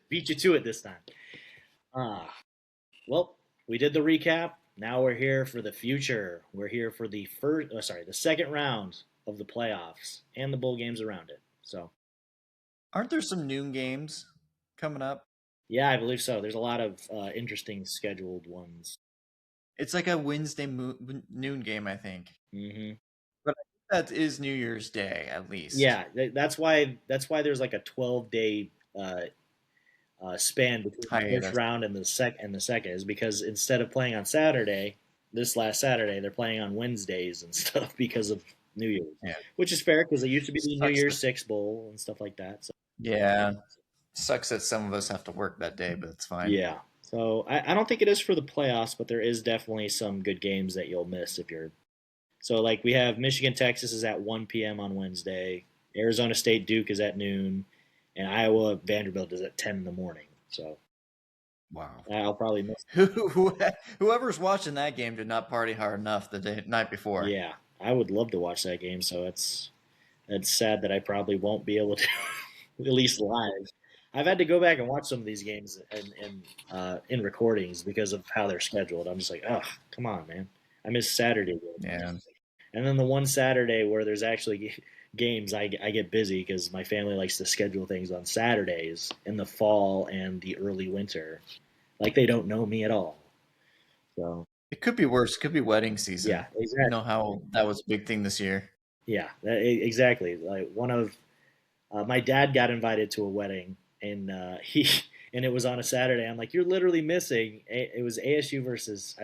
Beat you to it this time. Well, we did the recap. Now we're here for the future. We're here for the the second round of the playoffs and the bowl games around it. So, aren't there some noon games coming up? Yeah, I believe so. There's a lot of interesting scheduled ones. It's like a Wednesday noon game, I think. Mm-hmm. But I think that is New Year's Day, at least. Yeah, that's why there's like a 12-day span between the first round and the second is because instead of playing on Saturday, this last Saturday, they're playing on Wednesdays and stuff because of New Year's, which is fair because it used to be the New Year's Six Bowl and stuff like that. So yeah, sucks that some of us have to work that day, but it's fine. Yeah, so I don't think it is for the playoffs, but there is definitely some good games that you'll miss if you're. So like we have Michigan Texas is at 1 p.m. on Wednesday, Arizona State Duke is at noon, and Iowa Vanderbilt is at 10 in the morning. So, wow, I'll probably miss. Whoever's watching that game did not party hard enough the night before. Yeah, I would love to watch that game. So it's sad that I probably won't be able to, at least live. I've had to go back and watch some of these games in recordings because of how they're scheduled. I'm just like, oh, come on, man. I miss Saturday games. Yeah. And then the one Saturday where there's actually games, I get busy because my family likes to schedule things on Saturdays in the fall and the early winter. Like they don't know me at all. So it could be worse. It could be wedding season. Yeah, exactly. You know how that was a big thing this year. Yeah, exactly. Like one of my dad got invited to a wedding, and it was on a Saturday. I'm like, you're literally missing. It was ASU versus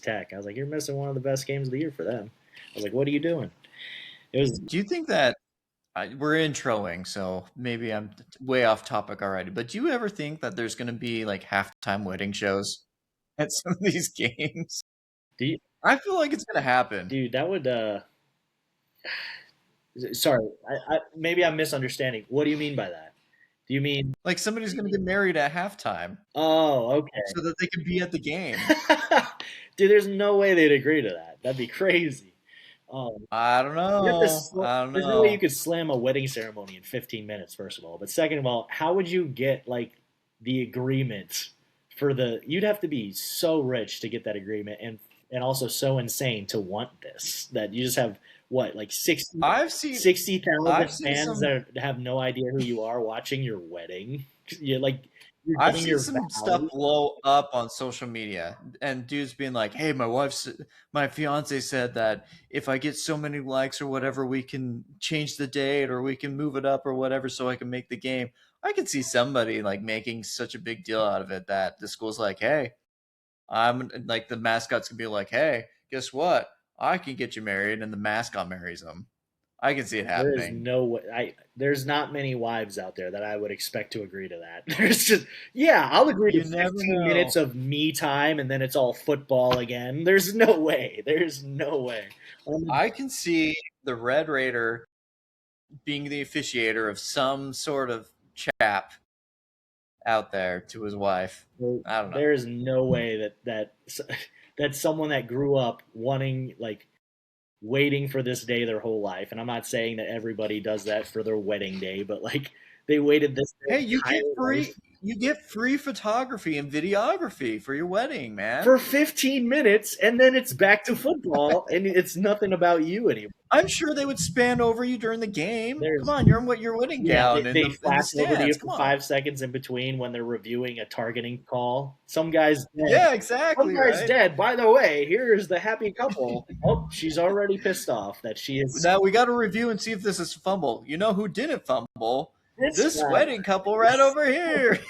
Tech. I was like, you're missing one of the best games of the year for them. I was like, what are you doing? Do you think that we're introing, so maybe I'm way off topic already, but do you ever think that there's going to be like halftime wedding shows at some of these games? I feel like it's going to happen. Dude, that would sorry, maybe I'm misunderstanding. What do you mean by that? Do you mean like somebody's going to get married at halftime? Oh, okay. So that they can be at the game. Dude, there's no way they'd agree to that. That'd be crazy. I don't know. There's no way you could slam a wedding ceremony in 15 minutes, first of all. But second of all, how would you get like the agreement for you'd have to be so rich to get that agreement and also so insane to want this that you just have what, like 60,000 fans that have no idea who you are watching your wedding. I've seen some stuff blow up on social media and dudes being like, hey, my fiance said that if I get so many likes or whatever, we can change the date or we can move it up or whatever so I can make the game. I could see somebody like making such a big deal out of it that the school's like, hey, I'm like the mascots can be like, hey, guess what? I can get you married, and the mascot marries them. I can see it happening. There's no way. There's not many wives out there that I would expect to agree to that. There's just, I'll agree to 15 minutes of me time, and then it's all football again. There's no way. I can see the Red Raider being the officiator of some sort of chap out there to his wife. I don't know. There is no way that someone that grew up waiting for this day their whole life. And I'm not saying that everybody does that for their wedding day, but like they waited this day. Hey, you get free photography and videography for your wedding, man. For 15 minutes, and then it's back to football, and it's nothing about you anymore. I'm sure they would span over you during the game. Come on, you're wedding gown. They flash over to you for 5 seconds in between when they're reviewing a targeting call. Some guy's dead. Yeah, exactly. Some guy's dead. By the way, here's the happy couple. Oh, she's already pissed off that she is. Now we got to review and see if this is a fumble. You know who didn't fumble? This wedding couple right over here.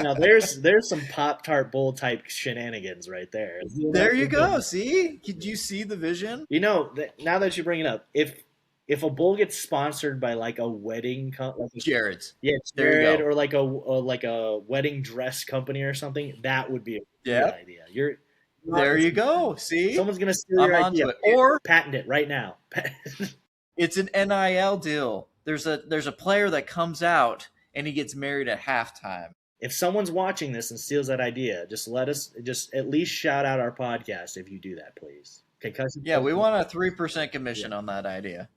Now there's some Pop-Tart Bowl type shenanigans right there. There you go. See? Did you see the vision? Now that you bring it up, if a bowl gets sponsored by like a wedding Jared's. Yeah, Jared, or like a wedding dress company or something, that would be a good idea. There you go. See? Someone's going to steal your idea or patent it right now. It's an NIL deal. There's a player that comes out and he gets married at halftime. If someone's watching this and steals that idea, just at least shout out our podcast if you do that, please. Yeah, we want a 3% commission on that idea.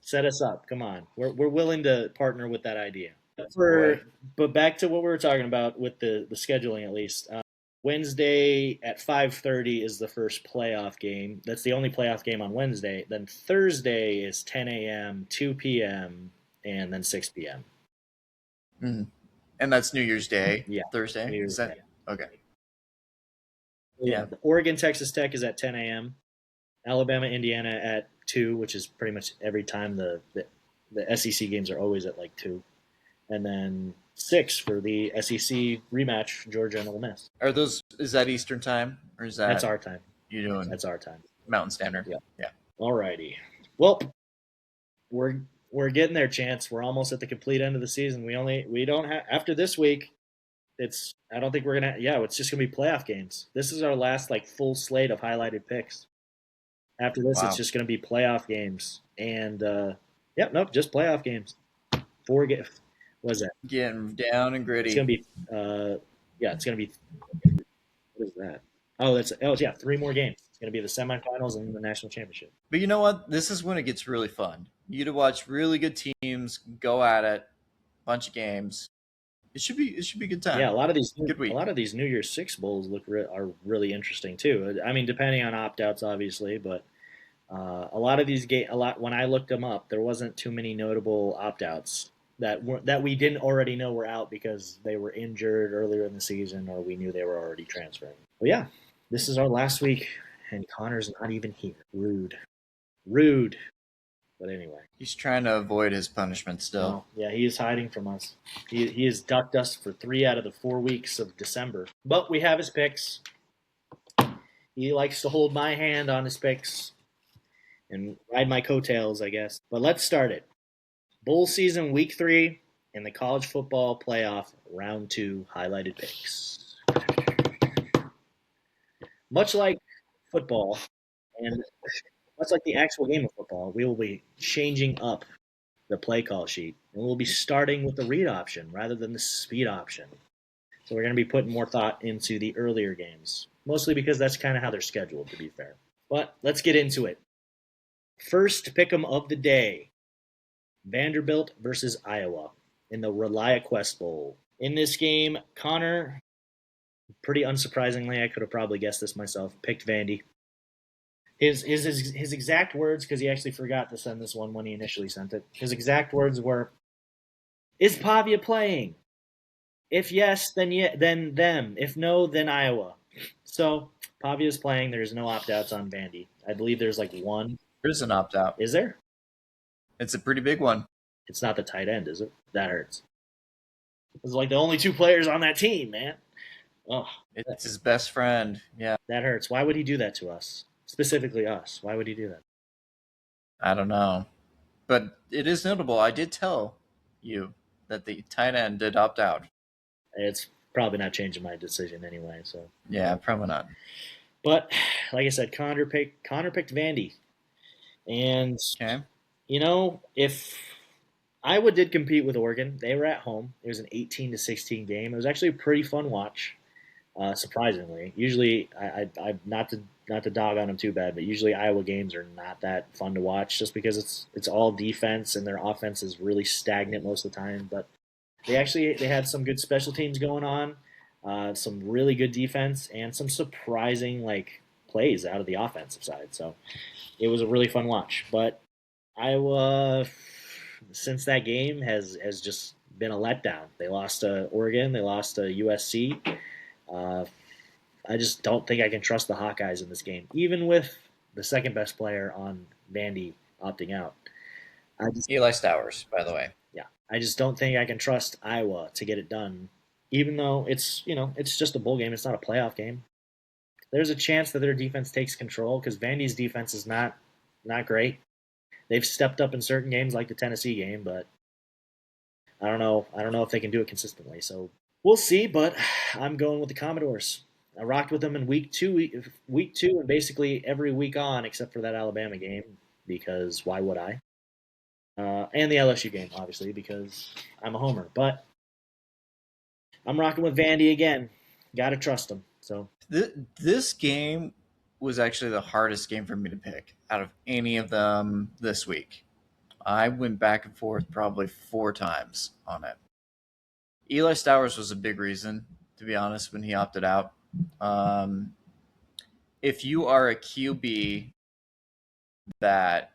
Set us up. Come on. We're willing to partner with that idea. But back to what we were talking about with the scheduling, at least. Wednesday at 5:30 is the first playoff game. That's the only playoff game on Wednesday. Then Thursday is 10 a.m., 2 p.m., and then 6 p.m. Mm-hmm. And that's New Year's Day. Yeah, Thursday. New Year's Day. Okay? Yeah. Oregon Texas Tech is at 10 a.m. Alabama Indiana at 2, which is pretty much every time the SEC games are always at like 2. And then 6 for the SEC rematch, Georgia and Ole Miss. Is that Eastern time, or is that's our time? That's our time. Mountain Standard. Yeah. Alrighty. Well, we're getting there, Chance. We're almost at the complete end of the season. We don't have after this week. I don't think we're gonna. Yeah, it's just gonna be playoff games. This is our last like full slate of highlighted picks. After this, It's just gonna be playoff games, and just playoff games. 4 games. What is that? Getting down and gritty. It's gonna be. It's gonna be. What is that? Oh, 3 more games. It's gonna be the semifinals and the national championship. But you know what? This is when it gets really fun. You get to watch really good teams go at it, bunch of games. It should be a good time. Yeah, a lot of these New Year's Six bowls are really interesting too. I mean, depending on opt-outs, obviously, but a lot of these when I looked them up, there wasn't too many notable opt-outs that we didn't already know were out because they were injured earlier in the season or we knew they were already transferring. Well, yeah, this is our last week, and Connor's not even here. Rude. But anyway. He's trying to avoid his punishment still. Yeah, he is hiding from us. He has ducked us for 3 out of the 4 weeks of December. But we have his picks. He likes to hold my hand on his picks and ride my coattails, I guess. But let's start it. Bowl season week 3 and the college football playoff round 2 highlighted picks. Much like football and much like the actual game of football, we will be changing up the play call sheet, and we'll be starting with the read option rather than the speed option. So we're going to be putting more thought into the earlier games, mostly because that's kind of how they're scheduled, to be fair. But let's get into it. First pick'em of the day, Vanderbilt versus Iowa in the ReliaQuest Bowl. In this game, Connor, pretty unsurprisingly, I could have probably guessed this myself, picked Vandy. His exact words, because he actually forgot to send this one when he initially sent it. His exact words were, "Is Pavia playing? If yes, then them. If no, then Iowa." So Pavia's playing. There's no opt-outs on Vandy. I believe there's like one. There's an opt-out. Is there? It's a pretty big one. It's not the tight end, is it? That hurts. It's like the only 2 players on that team, man. Oh, it's his best friend. Yeah, that hurts. Why would he do that to us? Specifically us. Why would he do that? I don't know. But it is notable. I did tell you that the tight end did opt out. It's probably not changing my decision anyway. So yeah, probably not. But like I said, Connor picked Vandy. And, if Iowa did compete with Oregon, they were at home. It was an 18-16 game. It was actually a pretty fun watch, surprisingly. Usually, I not to dog on them too bad, but usually Iowa games are not that fun to watch just because it's all defense and their offense is really stagnant most of the time. But they had some good special teams going on, some really good defense, and some surprising plays out of the offensive side. So it was a really fun watch. But Iowa, since that game, has just been a letdown. They lost to Oregon. They lost to USC. I just don't think I can trust the Hawkeyes in this game, even with the second best player on Vandy opting out. Eli Stowers, by the way. Yeah, I just don't think I can trust Iowa to get it done, even though it's just a bowl game. It's not a playoff game. There's a chance that their defense takes control because Vandy's defense is not great. They've stepped up in certain games like the Tennessee game, but I don't know if they can do it consistently. So we'll see, but I'm going with the Commodores. I rocked with them in week two, and basically every week on except for that Alabama game because why would I? And the LSU game, obviously, because I'm a homer. But I'm rocking with Vandy again. Got to trust them. So this game was actually the hardest game for me to pick out of any of them this week. I went back and forth probably 4 times on it. Eli Stowers was a big reason, to be honest, when he opted out. If you are a QB that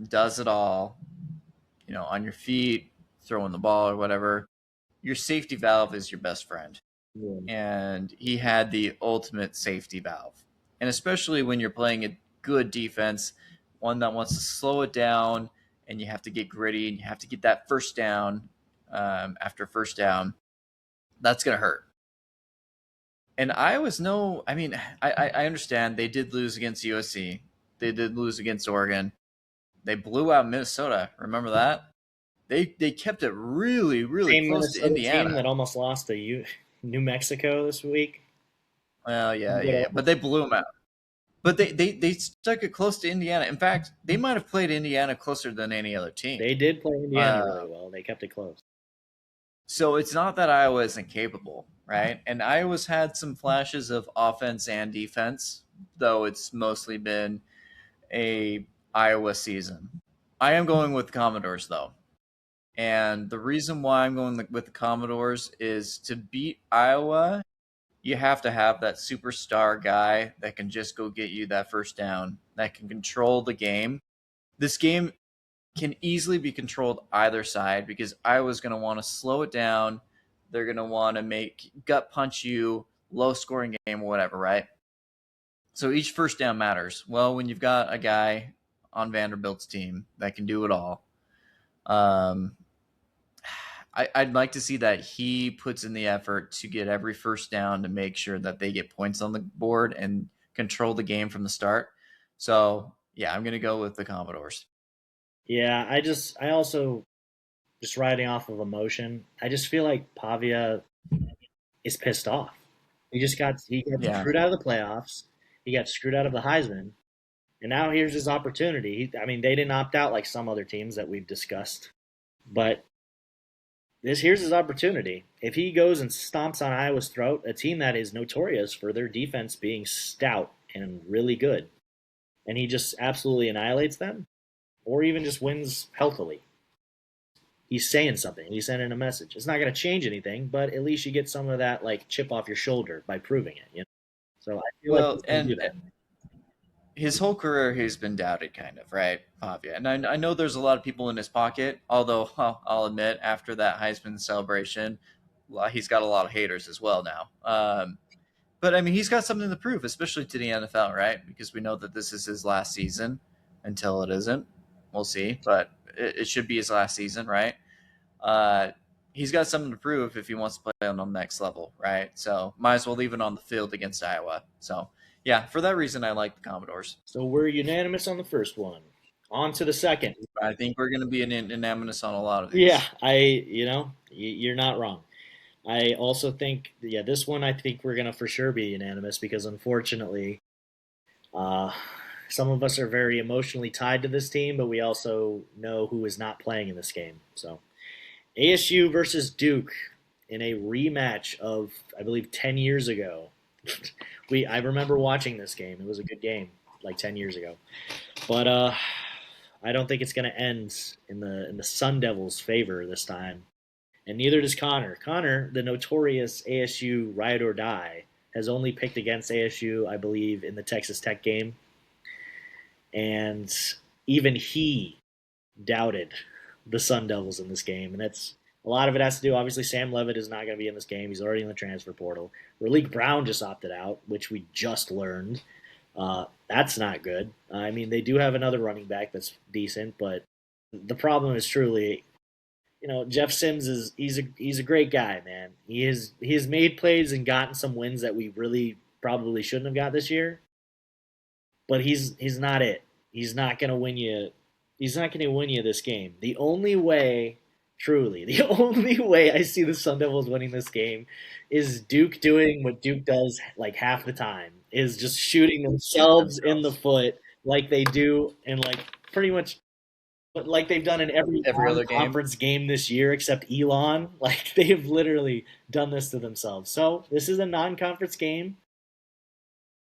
does it all, on your feet, throwing the ball or whatever, your safety valve is your best friend. Yeah. And he had the ultimate safety valve. And especially when you're playing a good defense, one that wants to slow it down, and you have to get gritty, and you have to get that first down after first down, that's going to hurt. And I understand they did lose against USC. They did lose against Oregon. They blew out Minnesota. Remember that? They kept it really, really close to Indiana. Team that almost lost to New Mexico this week. Well, yeah. But they blew them out. But they stuck it close to Indiana. In fact, they might have played Indiana closer than any other team. They did play Indiana really well. They kept it close. So it's not that Iowa isn't capable, right? And Iowa's had some flashes of offense and defense, though it's mostly been a Iowa season. I am going with the Commodores, though. And the reason why I'm going with the Commodores is to beat Iowa, you have to have that superstar guy that can just go get you that first down, that can control the game. This game can easily be controlled either side because Iowa's going to want to slow it down. They're going to want to make gut punch you, low scoring game, whatever, right? So each first down matters. Well, when you've got a guy on Vanderbilt's team that can do it all, I'd like to see that he puts in the effort to get every first down to make sure that they get points on the board and control the game from the start. So, yeah, I'm going to go with the Commodores. Yeah, I also, just riding off of emotion, I just feel like Pavia is pissed off. He got screwed out of the playoffs. He got screwed out of the Heisman. And now here's his opportunity. They didn't opt out like some other teams that we've discussed. But here's his opportunity. If he goes and stomps on Iowa's throat, a team that is notorious for their defense being stout and really good, and he just absolutely annihilates them, or even just wins healthily, he's saying something. He's sending a message. It's not going to change anything, but at least you get some of that chip off your shoulder by proving it. So I feel like he's do that. His whole career, he's been doubted, kind of, right, Pavia? And I know there's a lot of people in his pocket, although I'll admit, after that Heisman celebration, he's got a lot of haters as well now. But, he's got something to prove, especially to the NFL, right? Because we know that this is his last season until it isn't. We'll see, but it should be his last season, right? He's got something to prove if he wants to play on the next level, right? So might as well leave it on the field against Iowa. So, yeah, for that reason, I like the Commodores. So we're unanimous on the first one. On to the second. I think we're going to be unanimous on a lot of these. Yeah, you're not wrong. I also think, this one I think we're going to for sure be unanimous because unfortunately, some of us are very emotionally tied to this team, but we also know who is not playing in this game. So ASU versus Duke in a rematch of, I believe, 10 years ago. I remember watching this game. It was a good game, 10 years ago. But I don't think it's going to end in the Sun Devils' favor this time. And neither does Connor. Connor, the notorious ASU ride or die, has only picked against ASU, I believe, in the Texas Tech game. And even he doubted the Sun Devils in this game. And a lot of it has to do, obviously, Sam Levitt is not going to be in this game. He's already in the transfer portal. Raleek Brown just opted out, which we just learned. That's not good. They do have another running back that's decent, but the problem is truly, Jeff Sims he's a great guy, man. He has made plays and gotten some wins that we really probably shouldn't have got this year. But he's not it. He's not going to win you. He's not going to win you this game. The only way I see the Sun Devils winning this game is Duke doing what Duke does half the time, is just shooting themselves in the foot like they do in pretty much like they've done in every other conference game this year except Elon. They have literally done this to themselves. So this is a non-conference game.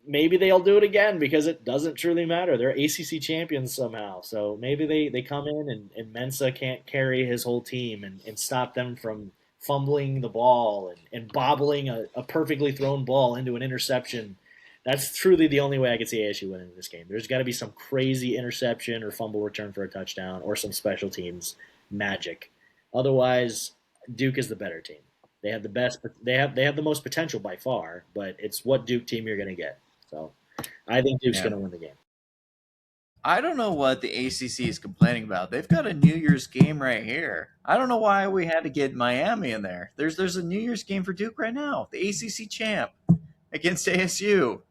maybe they'll do it again because it doesn't truly matter. They're ACC champions somehow. So maybe they come in and Mensa can't carry his whole team and stop them from fumbling the ball and bobbling a perfectly thrown ball into an interception. That's truly the only way I could see ASU winning this game. There's got to be some crazy interception or fumble return for a touchdown or some special teams magic. Otherwise, Duke is the better team. They have the best. They have the most potential by far, but it's what Duke team you're going to get. So, I think Duke's going to win the game. I don't know what the ACC is complaining about. They've got a New Year's game right here. I don't know why we had to get Miami in there. There's a New Year's game for Duke right now. The ACC champ against ASU.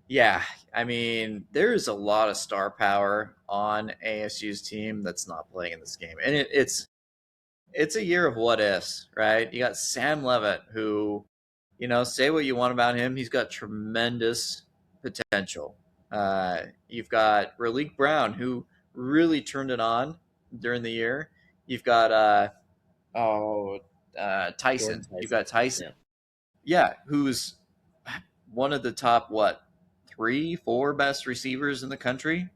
Yeah, I mean, there's a lot of star power on ASU's team that's not playing in this game, and it's a year of what ifs, right? You got Sam Levitt, who, say what you want about him, he's got tremendous potential. You've got Raleek Brown, who really turned it on during the year. You've got Tyson. You've got Tyson, yeah, who's one of the top 3, 4 best receivers in the country.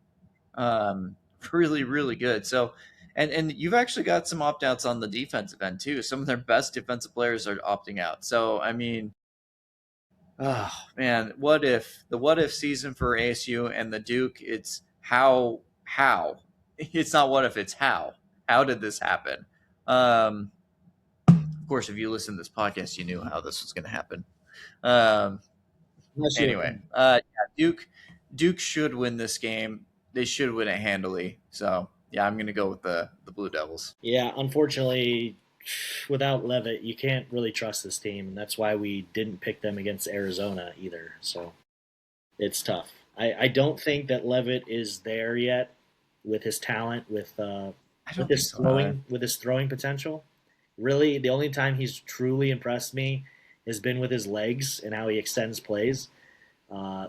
Really, really good. So, and you've actually got some opt-outs on the defensive end too. Some of their best defensive players are opting out. So, I mean, oh man, what if season for ASU and the Duke? It's how it's not what if, it's how did this happen? Of course, if you listen to this podcast, you knew how this was going to happen. Anyway, Duke should win this game. They should win it handily. So, yeah, I'm going to go with the Blue Devils. Yeah, unfortunately, without Levitt, you can't really trust this team, and that's why we didn't pick them against Arizona either. So it's tough. I don't think that Levitt is there yet with his talent, with his throwing potential. Really, the only time he's truly impressed me has been with his legs and how he extends plays.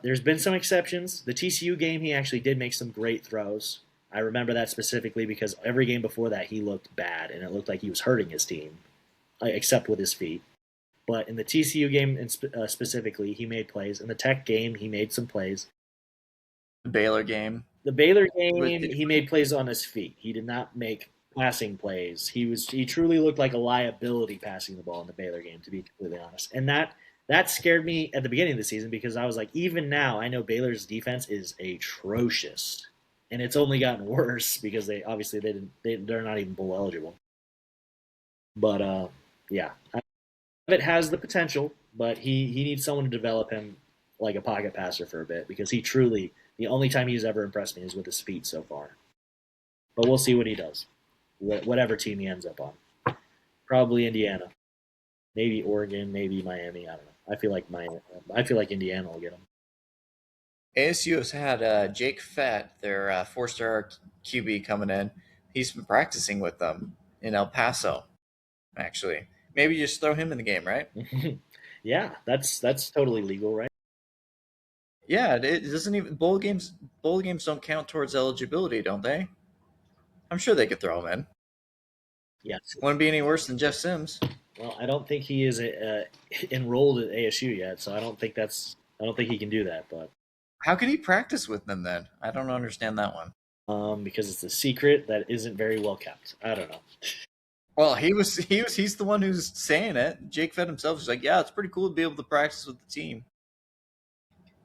There's been some exceptions. The TCU game, he actually did make some great throws. I remember that specifically because every game before that he looked bad, and it looked like he was hurting his team, except with his feet. But in the TCU game specifically, he made plays. In the Tech game, he made some plays. The Baylor game, he made plays on his feet. He did not make passing plays. He truly looked like a liability passing the ball in the Baylor game, to be completely honest. And that scared me at the beginning of the season because I was like, even now, I know Baylor's defense is atrocious. And it's only gotten worse because they're not even bowl eligible. But yeah, it has the potential, but he needs someone to develop him like a pocket passer for a bit because the only time he's ever impressed me is with his feet so far. But we'll see what he does, whatever team he ends up on. Probably Indiana, maybe Oregon, maybe Miami. I don't know. I feel like Indiana will get him. ASU has had Jake Fett, their 4-star QB, coming in. He's been practicing with them in El Paso, actually. Maybe just throw him in the game, right? Yeah, that's totally legal, right? Yeah, it doesn't even bowl games don't count towards eligibility, don't they? I'm sure they could throw him in. Yes. Wouldn't be any worse than Jeff Sims. Well, I don't think he is enrolled at ASU yet, so I don't think he can do that, but how can he practice with them then? I don't understand that one. Because it's a secret that isn't very well kept. I don't know. Well, he's the one who's saying it. Jake Fett himself is like, yeah, it's pretty cool to be able to practice with the team.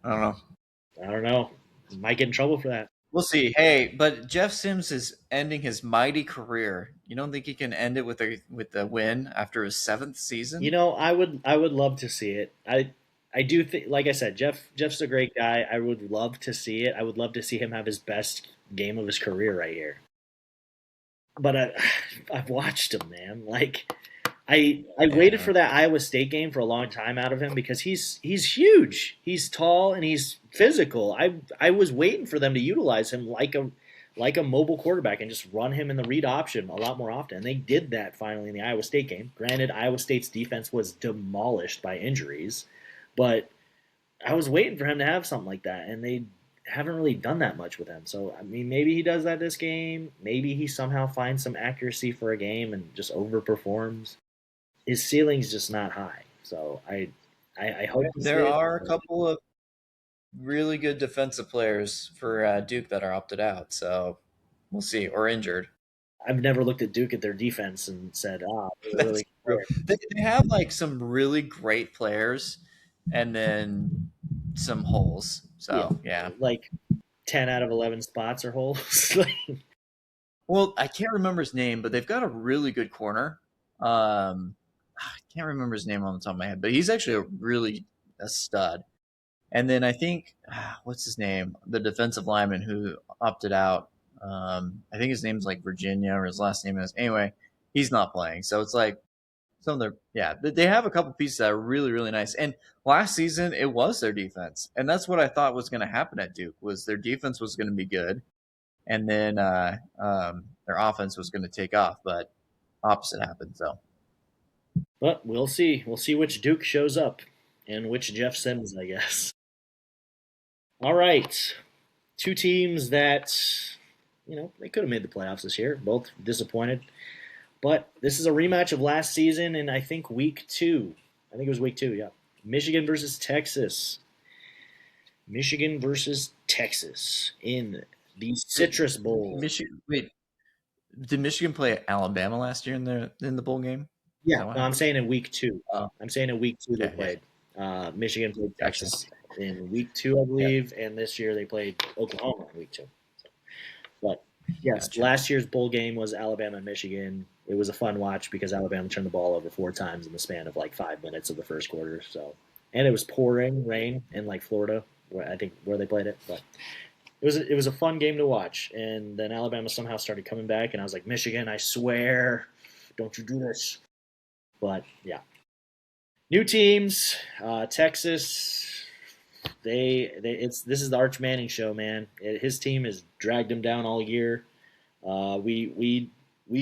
I don't know. Might get in trouble for that. We'll see. Hey, but Jeff Sims is ending his mighty career. You don't think he can end it with a win after his 7th season? I would love to see it. I do think, like I said, Jeff's a great guy. I would love to see it. I would love to see him have his best game of his career right here. But I've watched him, man. Like I waited for that Iowa State game for a long time out of him because he's huge. He's tall and he's physical. I was waiting for them to utilize him like a mobile quarterback and just run him in the read option a lot more often. And they did that finally in the Iowa State game. Granted, Iowa State's defense was demolished by injuries, but I was waiting for him to have something like that, and they haven't really done that much with him. So, I mean, maybe he does that this game. Maybe he somehow finds some accuracy for a game and just overperforms. His ceiling's just not high. So I I hope there are a couple of really good defensive players for Duke that are opted out, so we'll see, or injured. I've never looked at Duke at their defense and said, they're That's really true. good. They have like some really great players, and then some holes. So yeah. Like 10 out of 11 spots are holes. Well, I can't remember his name, but they've got a really good corner. I can't remember his name on the top of my head, but he's actually a stud. And then I think what's his name? The defensive lineman who opted out. I think his name's like Virginia, or his last name is. Anyway, he's not playing. So it's like some of their they have a couple pieces that are really, really nice. And last season it was their defense, and that's what I thought was going to happen at Duke, was their defense was going to be good, and then their offense was going to take off, but opposite happened. So, but we'll see. We'll see which Duke shows up and which Jeff Sims, I guess. All right, two teams that they could have made the playoffs this year. Both disappointed. But this is a rematch of last season, and I think week 2. I think it was week 2, yeah. Michigan versus Texas. Michigan versus Texas in the Citrus Bowl. Did Michigan play Alabama last year in the bowl game? Yeah, no, I'm saying in week 2. I'm saying in week 2 they played. Yeah. Michigan played Texas in week 2, I believe, and this year they played Oklahoma in week 2. So, but yes, last year's bowl game was Alabama and Michigan. It was a fun watch because Alabama turned the ball over 4 times in the span of like 5 minutes of the first quarter. So, and it was pouring rain in like Florida, where they played it. But it was a fun game to watch. And then Alabama somehow started coming back, and I was like, Michigan, I swear, don't you do this. But yeah, new teams, Texas. This is the Arch Manning show, man. His team has dragged him down all year. We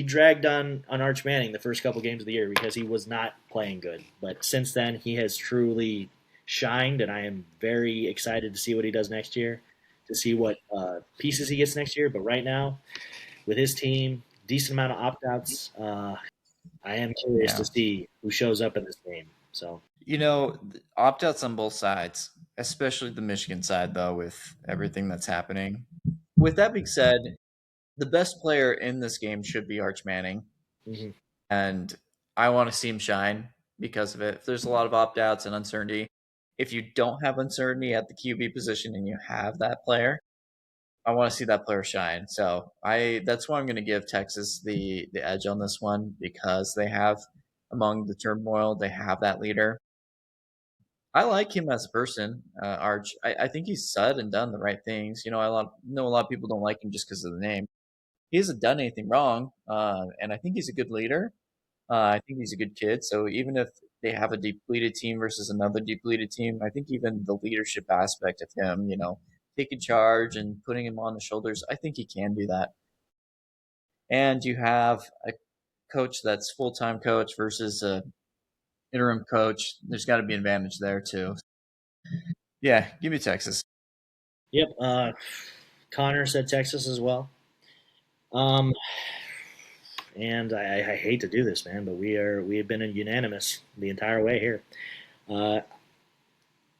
dragged on Arch Manning the first couple games of the year because he was not playing good. But since then, he has truly shined, and I am very excited to see what he does next year, to see what pieces he gets next year. But right now, with his team, decent amount of opt-outs, I am curious to see who shows up in this game. So opt-outs on both sides, especially the Michigan side, though, with everything that's happening. With that being said, the best player in this game should be Arch Manning. Mm-hmm. And I want to see him shine because of it. If there's a lot of opt-outs and uncertainty, if you don't have uncertainty at the QB position and you have that player, I want to see that player shine. So that's why I'm going to give Texas the edge on this one, because they have, among the turmoil, they have that leader. I like him as a person, Arch. I think he's said and done the right things. I know a lot of people don't like him just because of the name. He hasn't done anything wrong, and I think he's a good leader. I think he's a good kid. So even if they have a depleted team versus another depleted team, I think even the leadership aspect of him, taking charge and putting him on the shoulders, I think he can do that. And you have a coach that's full-time coach versus a interim coach. There's got to be an advantage there too. Yeah, give me Texas. Yep. Connor said Texas as well. And I hate to do this, man, but we have been unanimous the entire way here.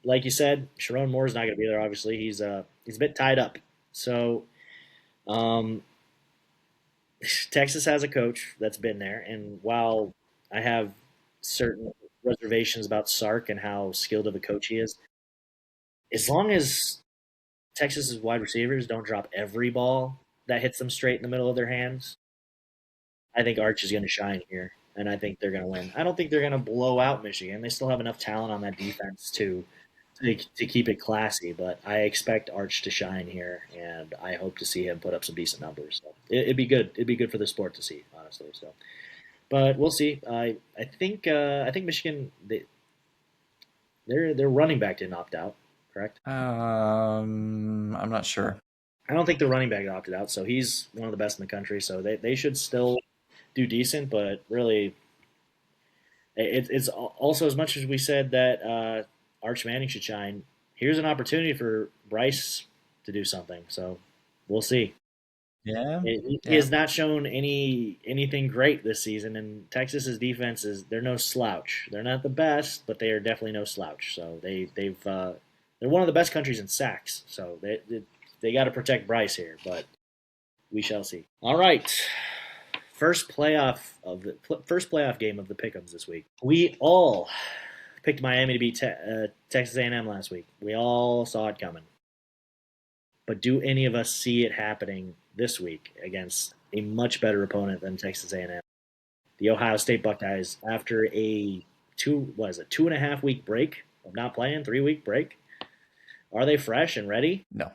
Like you said, Sharon Moore's not going to be there. Obviously, he's a bit tied up. So, Texas has a coach that's been there, and while I have certain reservations about Sark and how skilled of a coach he is, as long as Texas's wide receivers don't drop every ball that hits them straight in the middle of their hands, I think Arch is going to shine here, and I think they're going to win. I don't think they're going to blow out Michigan. They still have enough talent on that defense to keep it classy, but I expect Arch to shine here, and I hope to see him put up some decent numbers. So it'd be good. It'd be good for the sport to see, honestly. So, but we'll see. I think Michigan their running back didn't opt out, correct? I'm not sure. I don't think the running back opted out, so he's one of the best in the country. So they should still do decent, but really, it's also, as much as we said that Arch Manning should shine, here's an opportunity for Bryce to do something. So we'll see. Yeah, He has not shown anything great this season, and Texas's defense they're no slouch. They're not the best, but they are definitely no slouch. So they're one of the best countries in sacks. So they got to protect Bryce here, but we shall see. All right, first playoff game of the Pick'ems this week. We all picked Miami to beat Texas A&M last week. We all saw it coming. But do any of us see it happening this week against a much better opponent than Texas A&M? The Ohio State Buckeyes, after a 2.5 week break of not playing, 3-week break, are they fresh and ready? No.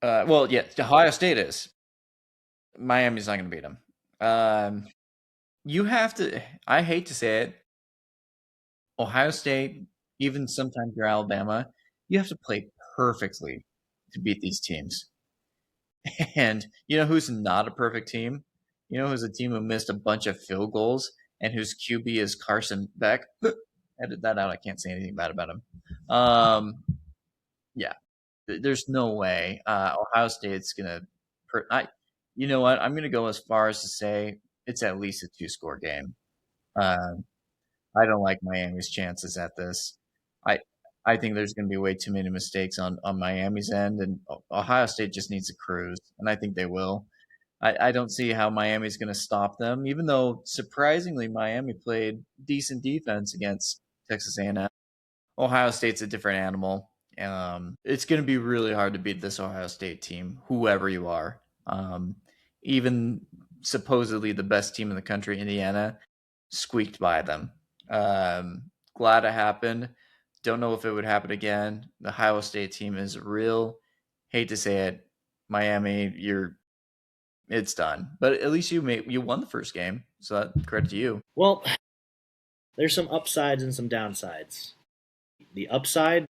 Well, yeah, Ohio State is. Miami's not going to beat them. You have to. I hate to say it. Ohio State, even sometimes you're Alabama, you have to play perfectly to beat these teams. And you know who's not a perfect team? You know who's a team who missed a bunch of field goals and whose QB is Carson Beck? Edit that out. I can't say anything bad about him. Yeah, there's no way Ohio State's gonna. You know what? I'm gonna go as far as to say it's at least a 2-score game. I don't like Miami's chances at this. I think there's going to be way too many mistakes on Miami's end, and Ohio State just needs to cruise, and I think they will. I don't see how Miami's going to stop them, even though surprisingly Miami played decent defense against Texas A&M. Ohio State's a different animal. It's going to be really hard to beat this Ohio State team, whoever you are. Even supposedly the best team in the country, Indiana, squeaked by them. Glad it happened. Don't know if it would happen again. The Ohio State team is real. Hate to say it, Miami, it's done. But at least you won the first game, so credit to you. Well, there's some upsides and some downsides. The upside,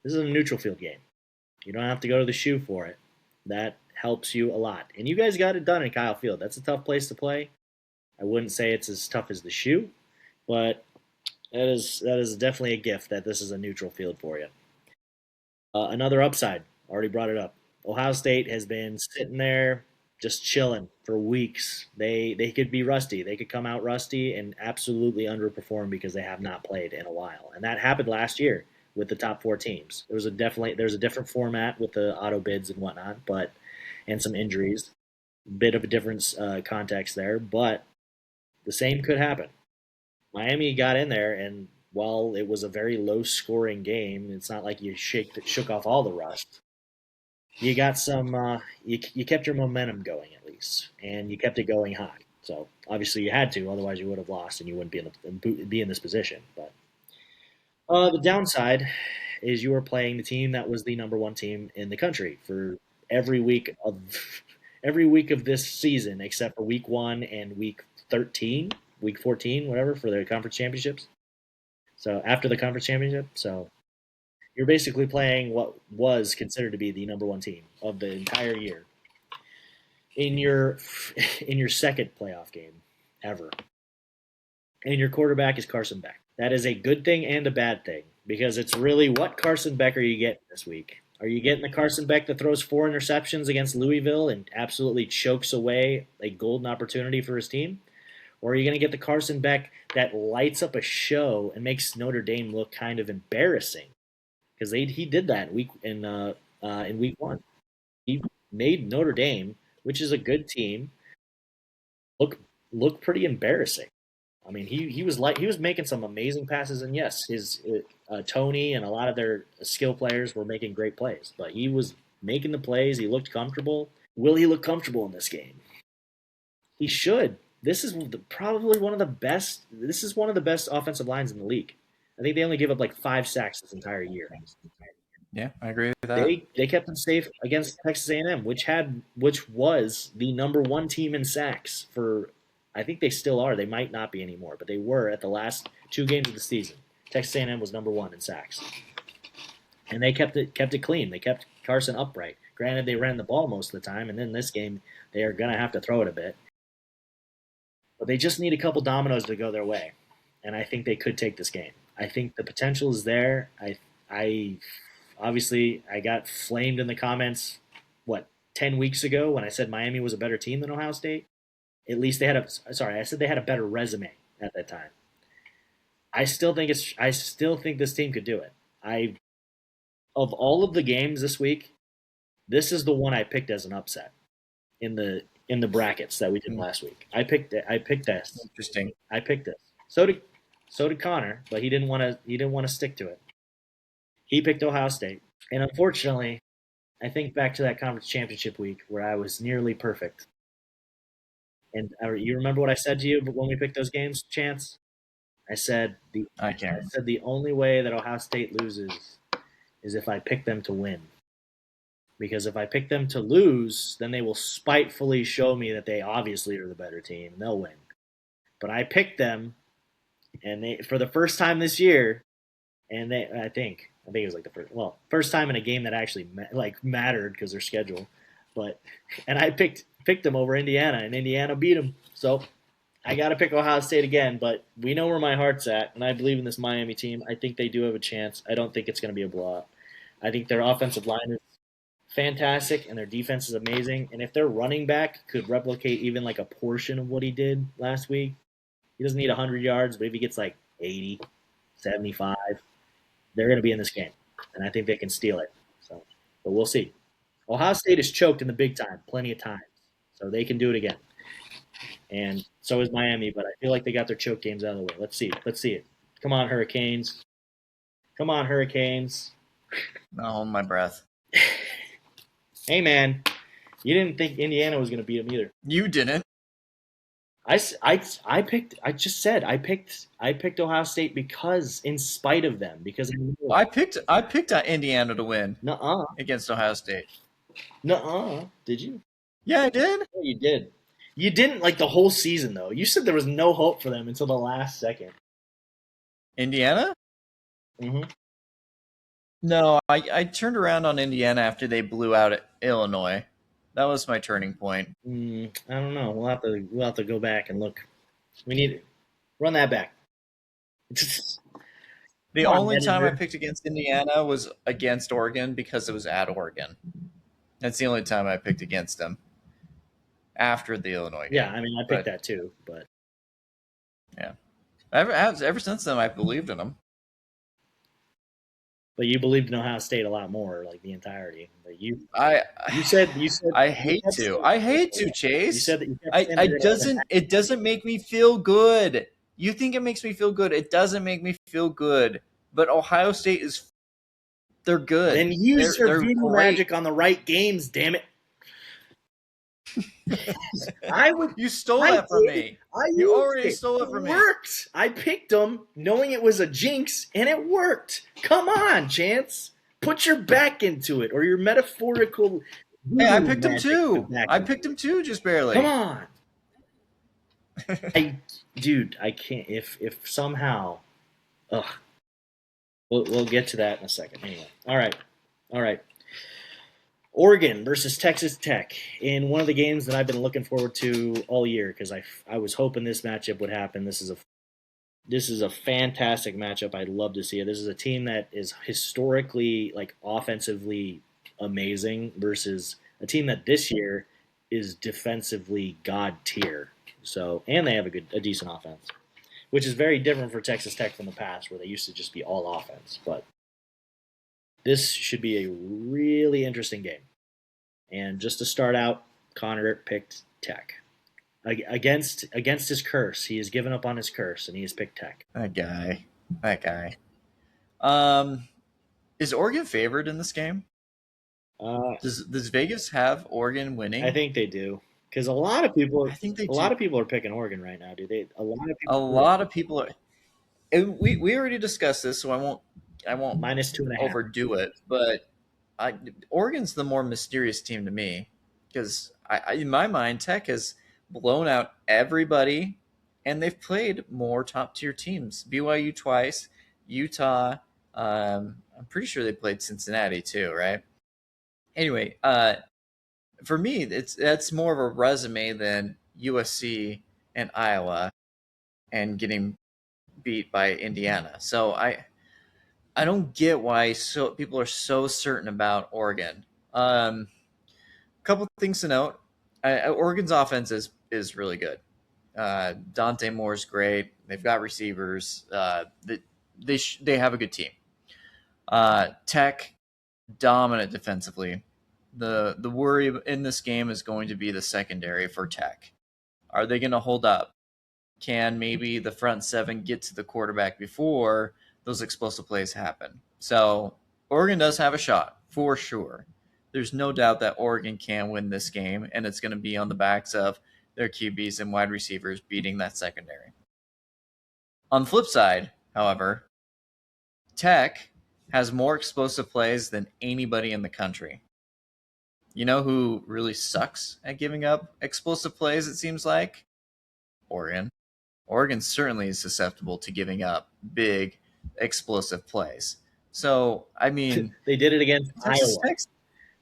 this is a neutral field game. You don't have to go to the shoe for it. That helps you a lot. And you guys got it done in Kyle Field. That's a tough place to play. I wouldn't say it's as tough as the shoe, but that is definitely a gift that this is a neutral field for you. Another upside, already brought it up. Ohio State has been sitting there just chilling for weeks. They could be rusty. They could come out rusty and absolutely underperform because they have not played in a while. And that happened last year with the top 4 teams. There's a different format with the auto bids and whatnot, and some injuries. Bit of a different context there, but the same could happen. Miami got in there, and while it was a very low-scoring game, it's not like you shook off all the rust. You got some. You kept your momentum going at least, and you kept it going high. So obviously you had to, otherwise you would have lost, and you wouldn't be in this position. But the downside is you were playing the team that was the number 1 team in the country for every week of this season, except for week 1 and week 13. Week 14, whatever, for their conference championships. So after the conference championship, so you're basically playing what was considered to be the number 1 team of the entire year in your second playoff game ever. And your quarterback is Carson Beck. That is a good thing and a bad thing because it's really what Carson Beck are you getting this week? Are you getting the Carson Beck that throws 4 interceptions against Louisville and absolutely chokes away a golden opportunity for his team? Or are you going to get the Carson Beck that lights up a show and makes Notre Dame look kind of embarrassing? Because he did that in week 1. He made Notre Dame, which is a good team, look pretty embarrassing. I mean, he was making some amazing passes, and yes, his Tony and a lot of their skill players were making great plays, but he was making the plays. He looked comfortable. Will he look comfortable in this game? He should. This is probably one of the best. This is one of the best offensive lines in the league. I think they only give up like 5 sacks this entire year. Yeah, I agree with that. They kept them safe against Texas A&M, which was the number 1 team in sacks for. I think they still are. They might not be anymore, but they were at the last 2 games of the season. Texas A&M was number 1 in sacks, and they kept it clean. They kept Carson upright. Granted, they ran the ball most of the time, and then this game they are going to have to throw it a bit. But they just need a couple dominoes to go their way, and I think they could take this game. I think the potential is there. I obviously I got flamed in the comments, 10 weeks ago when I said Miami was a better team than Ohio State. At least I said they had a better resume at that time. I still think this team could do it. Of all of the games this week, this is the one I picked as an upset in the brackets that we did last week. I picked this. Interesting. I picked this. So did Connor, but he didn't want to stick to it. He picked Ohio State. And unfortunately, I think back to that conference championship week where I was nearly perfect. And you remember what I said to you when we picked those games, Chance? I said the only way that Ohio State loses is if I pick them to win. Because if I pick them to lose, then they will spitefully show me that they obviously are the better team and they'll win. But I picked them, and they, for the first time this year, and I think it was like the first time in a game that actually mattered because their schedule. And I picked them over Indiana, and Indiana beat them. So I got to pick Ohio State again, but we know where my heart's at, and I believe in this Miami team. I think they do have a chance. I don't think it's going to be a blowout. I think their offensive line is fantastic, and their defense is amazing. And if their running back could replicate even like a portion of what he did last week, he doesn't need 100 yards, but if he gets like 80, 75, they're going to be in this game. And I think they can steal it. So, but we'll see. Ohio State is choked in the big time plenty of times, so they can do it again. And so is Miami, but I feel like they got their choke games out of the way. Let's see it. Come on, Hurricanes. Come on, Hurricanes. I'll hold my breath. Hey, man, you didn't think Indiana was going to beat them either. You didn't. I picked Ohio State because in spite of them, because I picked Indiana to win. Nuh-uh. Against Ohio State. Nuh-uh. Did you? Yeah, I did. Yeah, you did. You didn't like the whole season though. You said there was no hope for them until the last second. Indiana? Mm-hmm. No, I turned around on Indiana after they blew out at Illinois. That was my turning point. I don't know. We'll have to go back and look. We need to run that back. The only time I picked against Indiana was against Oregon because it was at Oregon. That's the only time I picked against them after the Illinois game. Yeah, I mean, I picked that too, but yeah, ever since then I've believed in them. But you believed in Ohio State a lot more, like the entirety. But you said I hate to, Chase. You said that you it doesn't make me feel good. You think it makes me feel good? It doesn't make me feel good. But Ohio State they're good. Then use your voodoo magic on the right games, damn it. You stole that from me. You already stole it from me. It worked. I picked them knowing it was a jinx, and it worked. Come on, Chance. Put your back into it, or your metaphorical. Hey, I picked him too. I picked him too, just barely. Come on. I can't. If somehow, we'll get to that in a second. Anyway, all right. Oregon versus Texas Tech in one of the games that I've been looking forward to all year because I was hoping this matchup would happen. This is a fantastic matchup. I'd love to see it. This is a team that is historically offensively amazing versus a team that this year is defensively god tier. So, and they have a decent offense, which is very different for Texas Tech from the past where they used to just be all offense. But this should be a really interesting game. And just to start out, Connor picked Tech. Against his curse. He has given up on his curse, and he has picked Tech. That guy. Is Oregon favored in this game? Does Vegas have Oregon winning? I think they do. Because a lot of people are picking Oregon right now, do they? A lot of people are. And we already discussed this, so I won't -2.5 overdo it, but Oregon's the more mysterious team to me because in my mind, Tech has blown out everybody, and they've played more top tier teams. BYU twice, Utah. I'm pretty sure they played Cincinnati too, right? Anyway, for me, that's more of a resume than USC and Iowa, and getting beat by Indiana. So I don't get why people are so certain about Oregon. couple things to note. Oregon's offense is really good. Dante Moore's great. They've got receivers. They have a good team. Tech, dominant defensively. The worry in this game is going to be the secondary for Tech. Are they going to hold up? Can maybe the front seven get to the quarterback before those explosive plays happen? So Oregon does have a shot, for sure. There's no doubt that Oregon can win this game, and it's going to be on the backs of their QBs and wide receivers beating that secondary. On the flip side, however, Tech has more explosive plays than anybody in the country. You know who really sucks at giving up explosive plays, it seems like? Oregon. Oregon certainly is susceptible to giving up big, explosive plays. So, I mean... They did it against Iowa.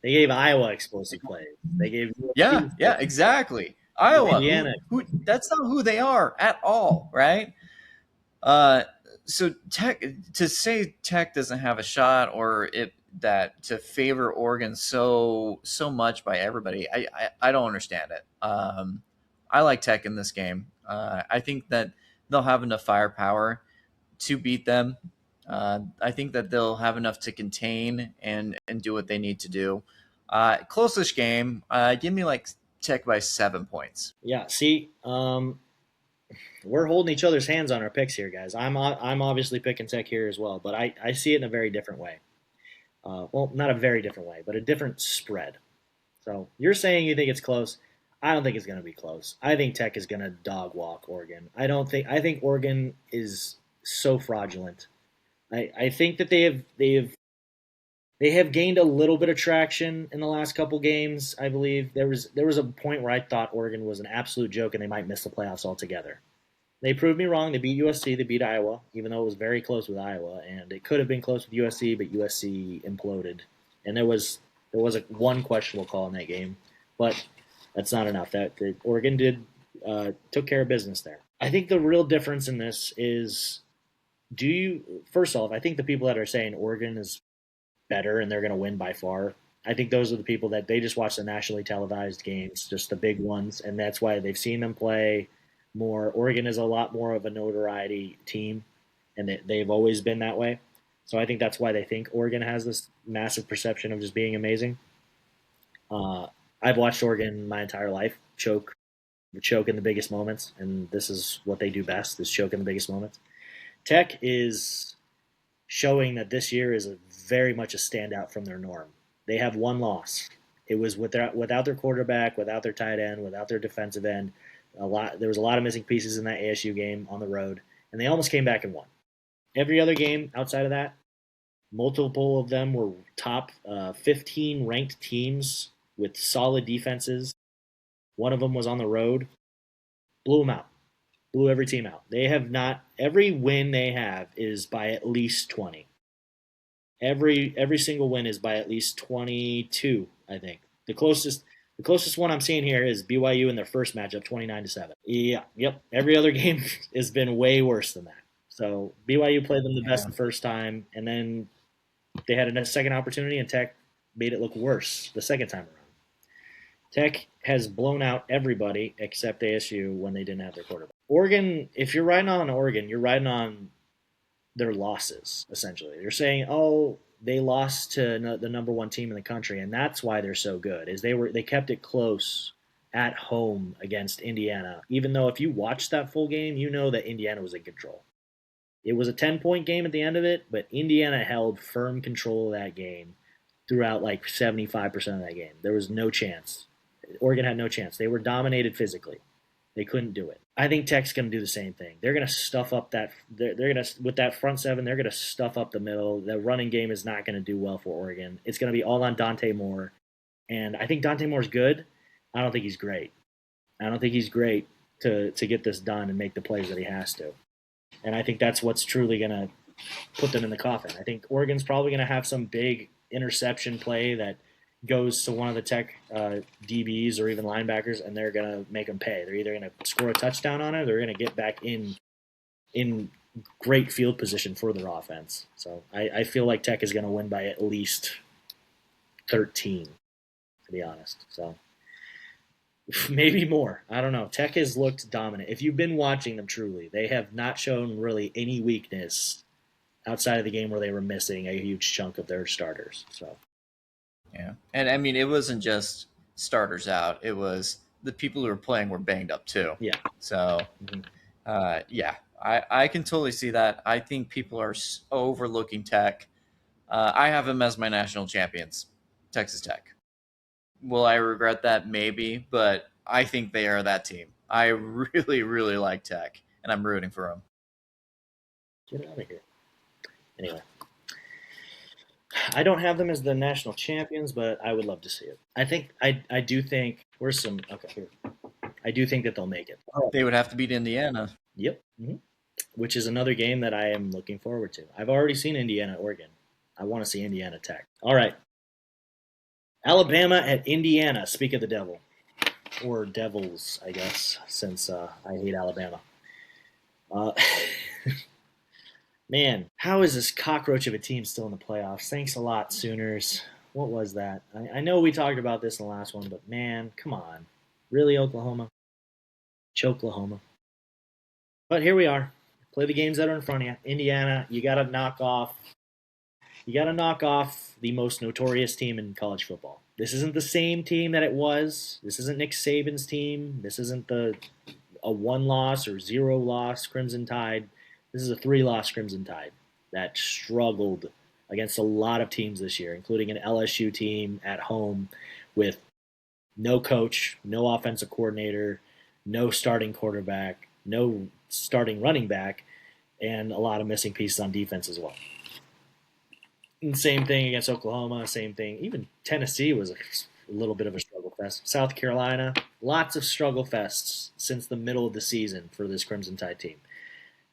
They gave Iowa explosive plays. They gave... Yeah, exactly. Iowa, that's not who they are at all, right? So Tech, to say Tech doesn't have a shot, or that to favor Oregon so much by everybody, I don't understand it. I like Tech in this game. I think that they'll have enough firepower to beat them. I think that they'll have enough to contain and do what they need to do. Closest game. Give me like Tech by 7 points. Yeah. See, we're holding each other's hands on our picks here, guys. I'm obviously picking Tech here as well, but I see it in a very different way. Well, not a very different way, but a different spread. So you're saying you think it's close. I don't think it's going to be close. I think Tech is going to dog walk Oregon. I think Oregon is so fraudulent. I think that they have gained a little bit of traction in the last couple games. I believe there was a point where I thought Oregon was an absolute joke and they might miss the playoffs altogether. They proved me wrong. They beat USC. They beat Iowa, even though it was very close with Iowa, and it could have been close with USC, but USC imploded. And there was one questionable call in that game, but that's not enough. Oregon took care of business there. I think the real difference in this is, first off, I think the people that are saying Oregon is better and they're going to win by far, I think those are the people that they just watch the nationally televised games, just the big ones, and that's why they've seen them play more. Oregon is a lot more of a notoriety team, and they've always been that way. So I think that's why they think Oregon has this massive perception of just being amazing. I've watched Oregon my entire life choke in the biggest moments, and this is what they do best, is choke in the biggest moments. Tech is showing that this year is very much a standout from their norm. They have one loss. It was without their quarterback, without their tight end, without their defensive end. There was a lot of missing pieces in that ASU game on the road, and they almost came back and won. Every other game outside of that, multiple of them were top 15 ranked teams with solid defenses. One of them was on the road. Blew them out. Blew every team out. They have not. Every win they have is by at least 20. Every single win is by at least 22, I think. The closest one I'm seeing here is BYU in their first matchup, 29-7. Yeah, yep. Every other game has been way worse than that. So BYU played them the best the first time, and then they had a second opportunity, and Tech made it look worse the second time around. Tech has blown out everybody except ASU when they didn't have their quarterback. Oregon, if you're riding on Oregon, you're riding on their losses, essentially. You're saying, oh, they lost to the number one team in the country, and that's why they're so good, is they kept it close at home against Indiana, even though if you watched that full game, you know that Indiana was in control. It was a 10-point game at the end of it, but Indiana held firm control of that game throughout like 75% of that game. There was no chance. Oregon had no chance. They were dominated physically. They couldn't do it. I think Tech's going to do the same thing. They're going to stuff up that. They're going to, with that front seven, they're going to stuff up the middle. The running game is not going to do well for Oregon. It's going to be all on Dante Moore, and I think Dante Moore's good. I don't think he's great. I don't think he's great to get this done and make the plays that he has to. And I think that's what's truly going to put them in the coffin. I think Oregon's probably going to have some big interception play that goes to one of the Tech DBs or even linebackers, and they're going to make them pay. They're either going to score a touchdown on it, or they're going to get back in great field position for their offense. So I feel like Tech is going to win by at least 13. to be honest. So maybe more. I don't know. Tech has looked dominant. If you've been watching them truly, they have not shown really any weakness outside of the game where they were missing a huge chunk of their starters. So yeah, and I mean, it wasn't just starters out; it was the people who were playing were banged up too. Yeah. So, yeah, I can totally see that. I think people are overlooking Tech. I have them as my national champions, Texas Tech. Will I regret that? Maybe, but I think they are that team. I really, really like Tech, and I'm rooting for them. Get out of here. Anyway, I don't have them as the national champions, but I would love to see it. I do think where's some okay here. I do think that they'll make it. They would have to beat Indiana. Yep. Which is another game that I am looking forward to. I've already seen Indiana, Oregon. I want to see Indiana Tech. All right. Alabama at Indiana. Speak of the devil. Or devils, I guess, since I hate Alabama. Man, how is this cockroach of a team still in the playoffs? Thanks a lot, Sooners. What was that? I know we talked about this in the last one, but man, come on. Really, Oklahoma? Choklahoma. But here we are. Play the games that are in front of you. Indiana, you got to knock off the most notorious team in college football. This isn't the same team that it was. This isn't Nick Saban's team. This isn't a 1-loss or 0-loss Crimson Tide. This is a 3-loss Crimson Tide that struggled against a lot of teams this year, including an LSU team at home with no coach, no offensive coordinator, no starting quarterback, no starting running back, and a lot of missing pieces on defense as well. And same thing against Oklahoma, same thing. Even Tennessee was a little bit of a struggle fest. South Carolina, lots of struggle fests since the middle of the season for this Crimson Tide team.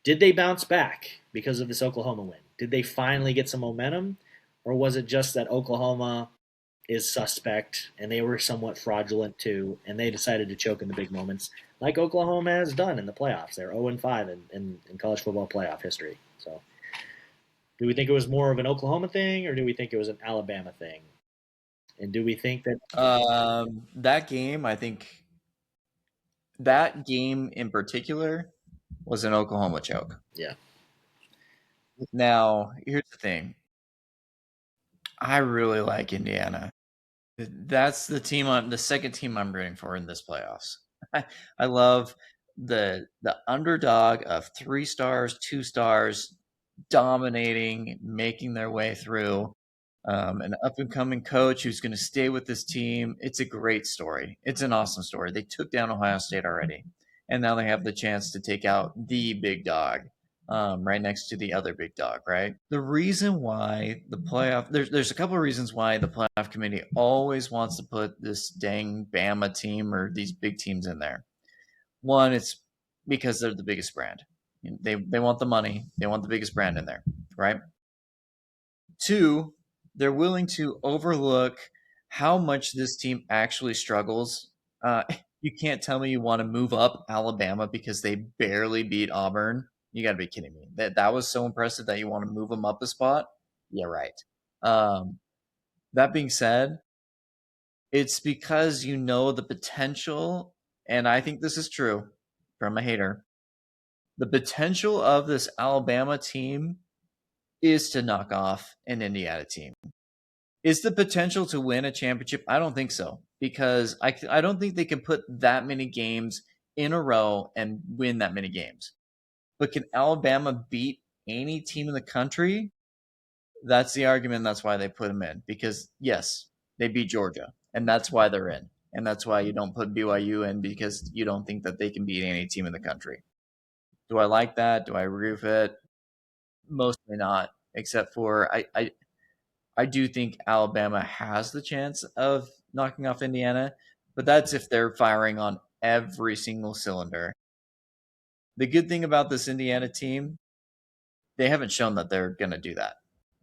Did they bounce back because of this Oklahoma win? Did they finally get some momentum? Or was it just that Oklahoma is suspect and they were somewhat fraudulent too, and they decided to choke in the big moments like Oklahoma has done in the playoffs? They're 0-5 in college football playoff history. So do we think it was more of an Oklahoma thing, or do we think it was an Alabama thing? And do we think that that game, I think that game in particular was an Oklahoma choke. Yeah. Now, here's the thing. I really like Indiana. That's the second team I'm rooting for in this playoffs. I love the underdog of 3 stars, 2 stars, dominating, making their way through. An up-and-coming coach who's going to stay with this team. It's a great story. It's an awesome story. They took down Ohio State already, and now they have the chance to take out the big dog right next to the other big dog, right? The reason why the playoff – there's a couple of reasons why the playoff committee always wants to put this dang Bama team or these big teams in there. One, it's because they're the biggest brand. They want the money. They want the biggest brand in there, right? 2, they're willing to overlook how much this team actually struggles. You can't tell me you want to move up Alabama because they barely beat Auburn. You got to be kidding me. That was so impressive that you want to move them up a spot? Yeah, right. That being said, it's because you know the potential, and I think this is true from a hater. The potential of this Alabama team is to knock off an Indiana team. Is the potential to win a championship? I don't think so, because I don't think they can put that many games in a row and win that many games. But can Alabama beat any team in the country? That's the argument. That's why they put them in, because yes, they beat Georgia, and that's why they're in. And that's why you don't put BYU in, because you don't think that they can beat any team in the country. Do I like that? Do I agree with it? Mostly not, except for I do think Alabama has the chance of knocking off Indiana, but that's if they're firing on every single cylinder. The good thing about this Indiana team, they haven't shown that they're going to do that.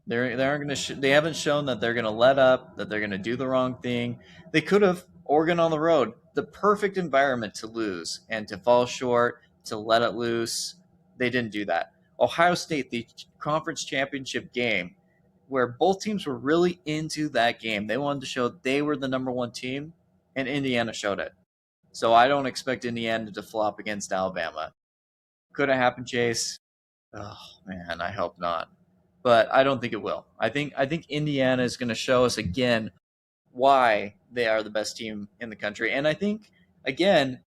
They haven't shown that they're going to let up, that they're going to do the wrong thing. They could have. Oregon on the road, the perfect environment to lose and to fall short, to let it loose. They didn't do that. Ohio State, the conference championship game, where both teams were really into that game. They wanted to show they were the number one team, and Indiana showed it. So I don't expect Indiana to flop against Alabama. Could it happen, Chase? Oh man, I hope not. But I don't think it will. I think Indiana is going to show us again why they are the best team in the country. And I think, again,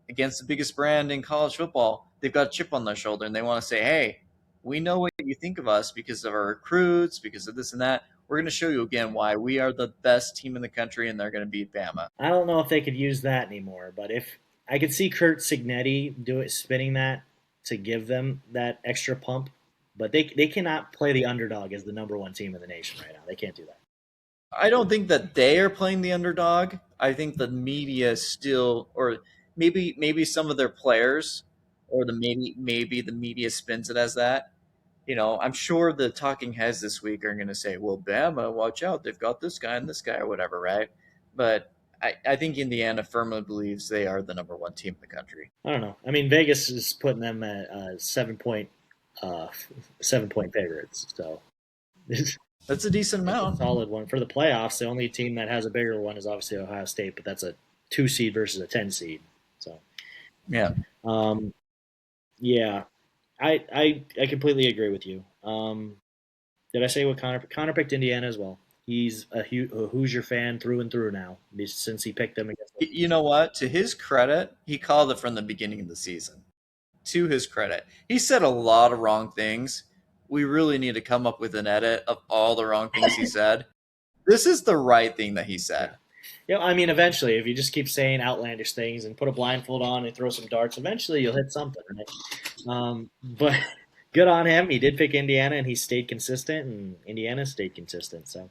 against the biggest brand in college football, they've got a chip on their shoulder and they want to say, hey, we know what you think of us because of our recruits, because of this and that. We're going to show you again why we are the best team in the country and they're going to beat Bama. I don't know if they could use that anymore, but if I could see Kurt Signetti spinning that to give them that extra pump, but they cannot play the underdog as the number one team in the nation right now. They can't do that. I don't think that they are playing the underdog. I think the media still, or maybe some of their players, or maybe the media spins it as that. You know, I'm sure the talking heads this week are going to say, well, Bama, watch out. They've got this guy and this guy or whatever, right? But I think Indiana firmly believes they are the number one team in the country. I don't know. I mean, Vegas is putting them at 7-point favorites. So that's a decent amount. A solid one. For the playoffs, the only team that has a bigger one is obviously Ohio State, but that's a 2 seed versus a 10 seed. So, yeah. Yeah. I completely agree with you. Did I say what Connor picked Indiana as well? He's a Hoosier fan through and through now since he picked them against. You know what? To his credit, he called it from the beginning of the season. To his credit, he said a lot of wrong things. We really need to come up with an edit of all the wrong things he said. This is the right thing that he said. Yeah, I mean, eventually, if you just keep saying outlandish things and put a blindfold on and throw some darts, eventually you'll hit something, right? But good on him. He did pick Indiana, and he stayed consistent, and Indiana stayed consistent. So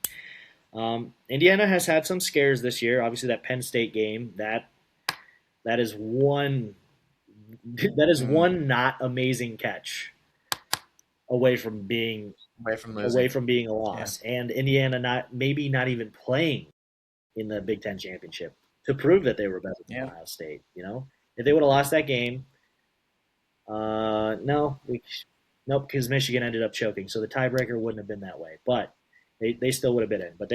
Indiana has had some scares this year. Obviously, that Penn State game, that is one not amazing catch away from being a loss, and Indiana not even playing in the Big Ten championship to prove that they were better than Ohio State. You know, if they would have lost that game, nope, because Michigan ended up choking, so the tiebreaker wouldn't have been that way. But they still would have been in. But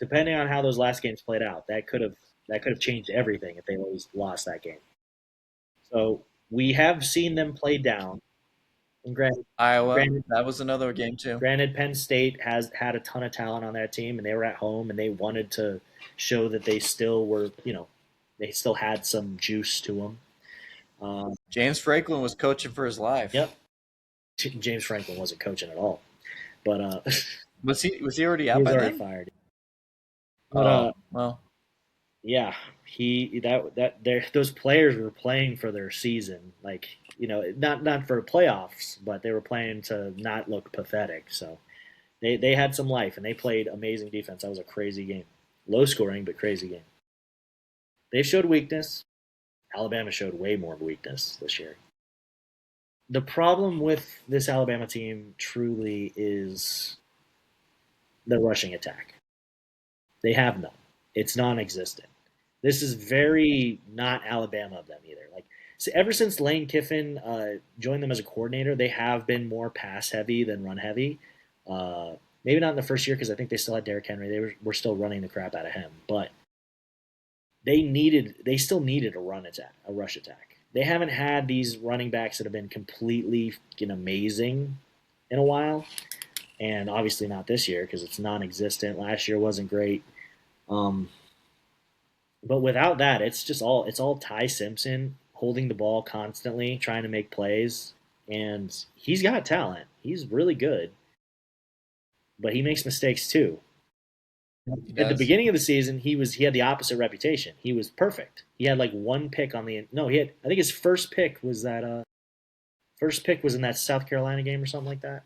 depending on how those last games played out, that could have changed everything if they always lost that game. So we have seen them play down. And Iowa, that was another game too. Granted, Penn State has had a ton of talent on that team, and they were at home, and they wanted to show that they still were, they still had some juice to them. James Franklin was coaching for his life. Yep. James Franklin wasn't coaching at all, but was he already out? He was already fired. But, well. Yeah, those players were playing for their season, not for playoffs, but they were playing to not look pathetic. So they had some life, and they played amazing defense. That was a crazy game, low scoring but crazy game. They showed weakness. Alabama showed way more weakness this year. The problem with this Alabama team truly is the rushing attack. They have none. It's non-existent. This is very not Alabama of them either. So ever since Lane Kiffin joined them as a coordinator, they have been more pass-heavy than run-heavy. Maybe not in the first year because I think they still had Derrick Henry. They were still running the crap out of him. But they still needed a rush attack. They haven't had these running backs that have been completely amazing in a while. And obviously not this year because it's non-existent. Last year wasn't great. But without that, it's all Ty Simpson holding the ball constantly, trying to make plays, and he's got talent. He's really good, but he makes mistakes too. At the beginning of the season, he had the opposite reputation. He was perfect. He had one pick I think his first pick was in that South Carolina game or something like that.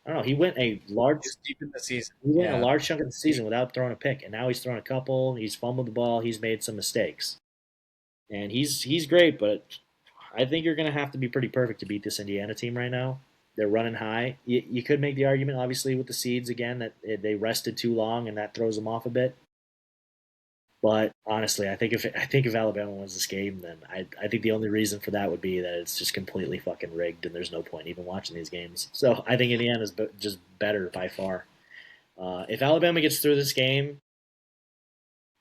I don't know. He went deep in the season. He went a large chunk of the season without throwing a pick, and now he's thrown a couple. He's fumbled the ball. He's made some mistakes, and he's great. But I think you're going to have to be pretty perfect to beat this Indiana team right now. They're running high. You could make the argument, obviously, with the seeds again that they rested too long, and that throws them off a bit. But honestly, I think if Alabama wins this game, then I think the only reason for that would be that it's just completely fucking rigged, and there's no point even watching these games. So I think Indiana's just better by far. If Alabama gets through this game,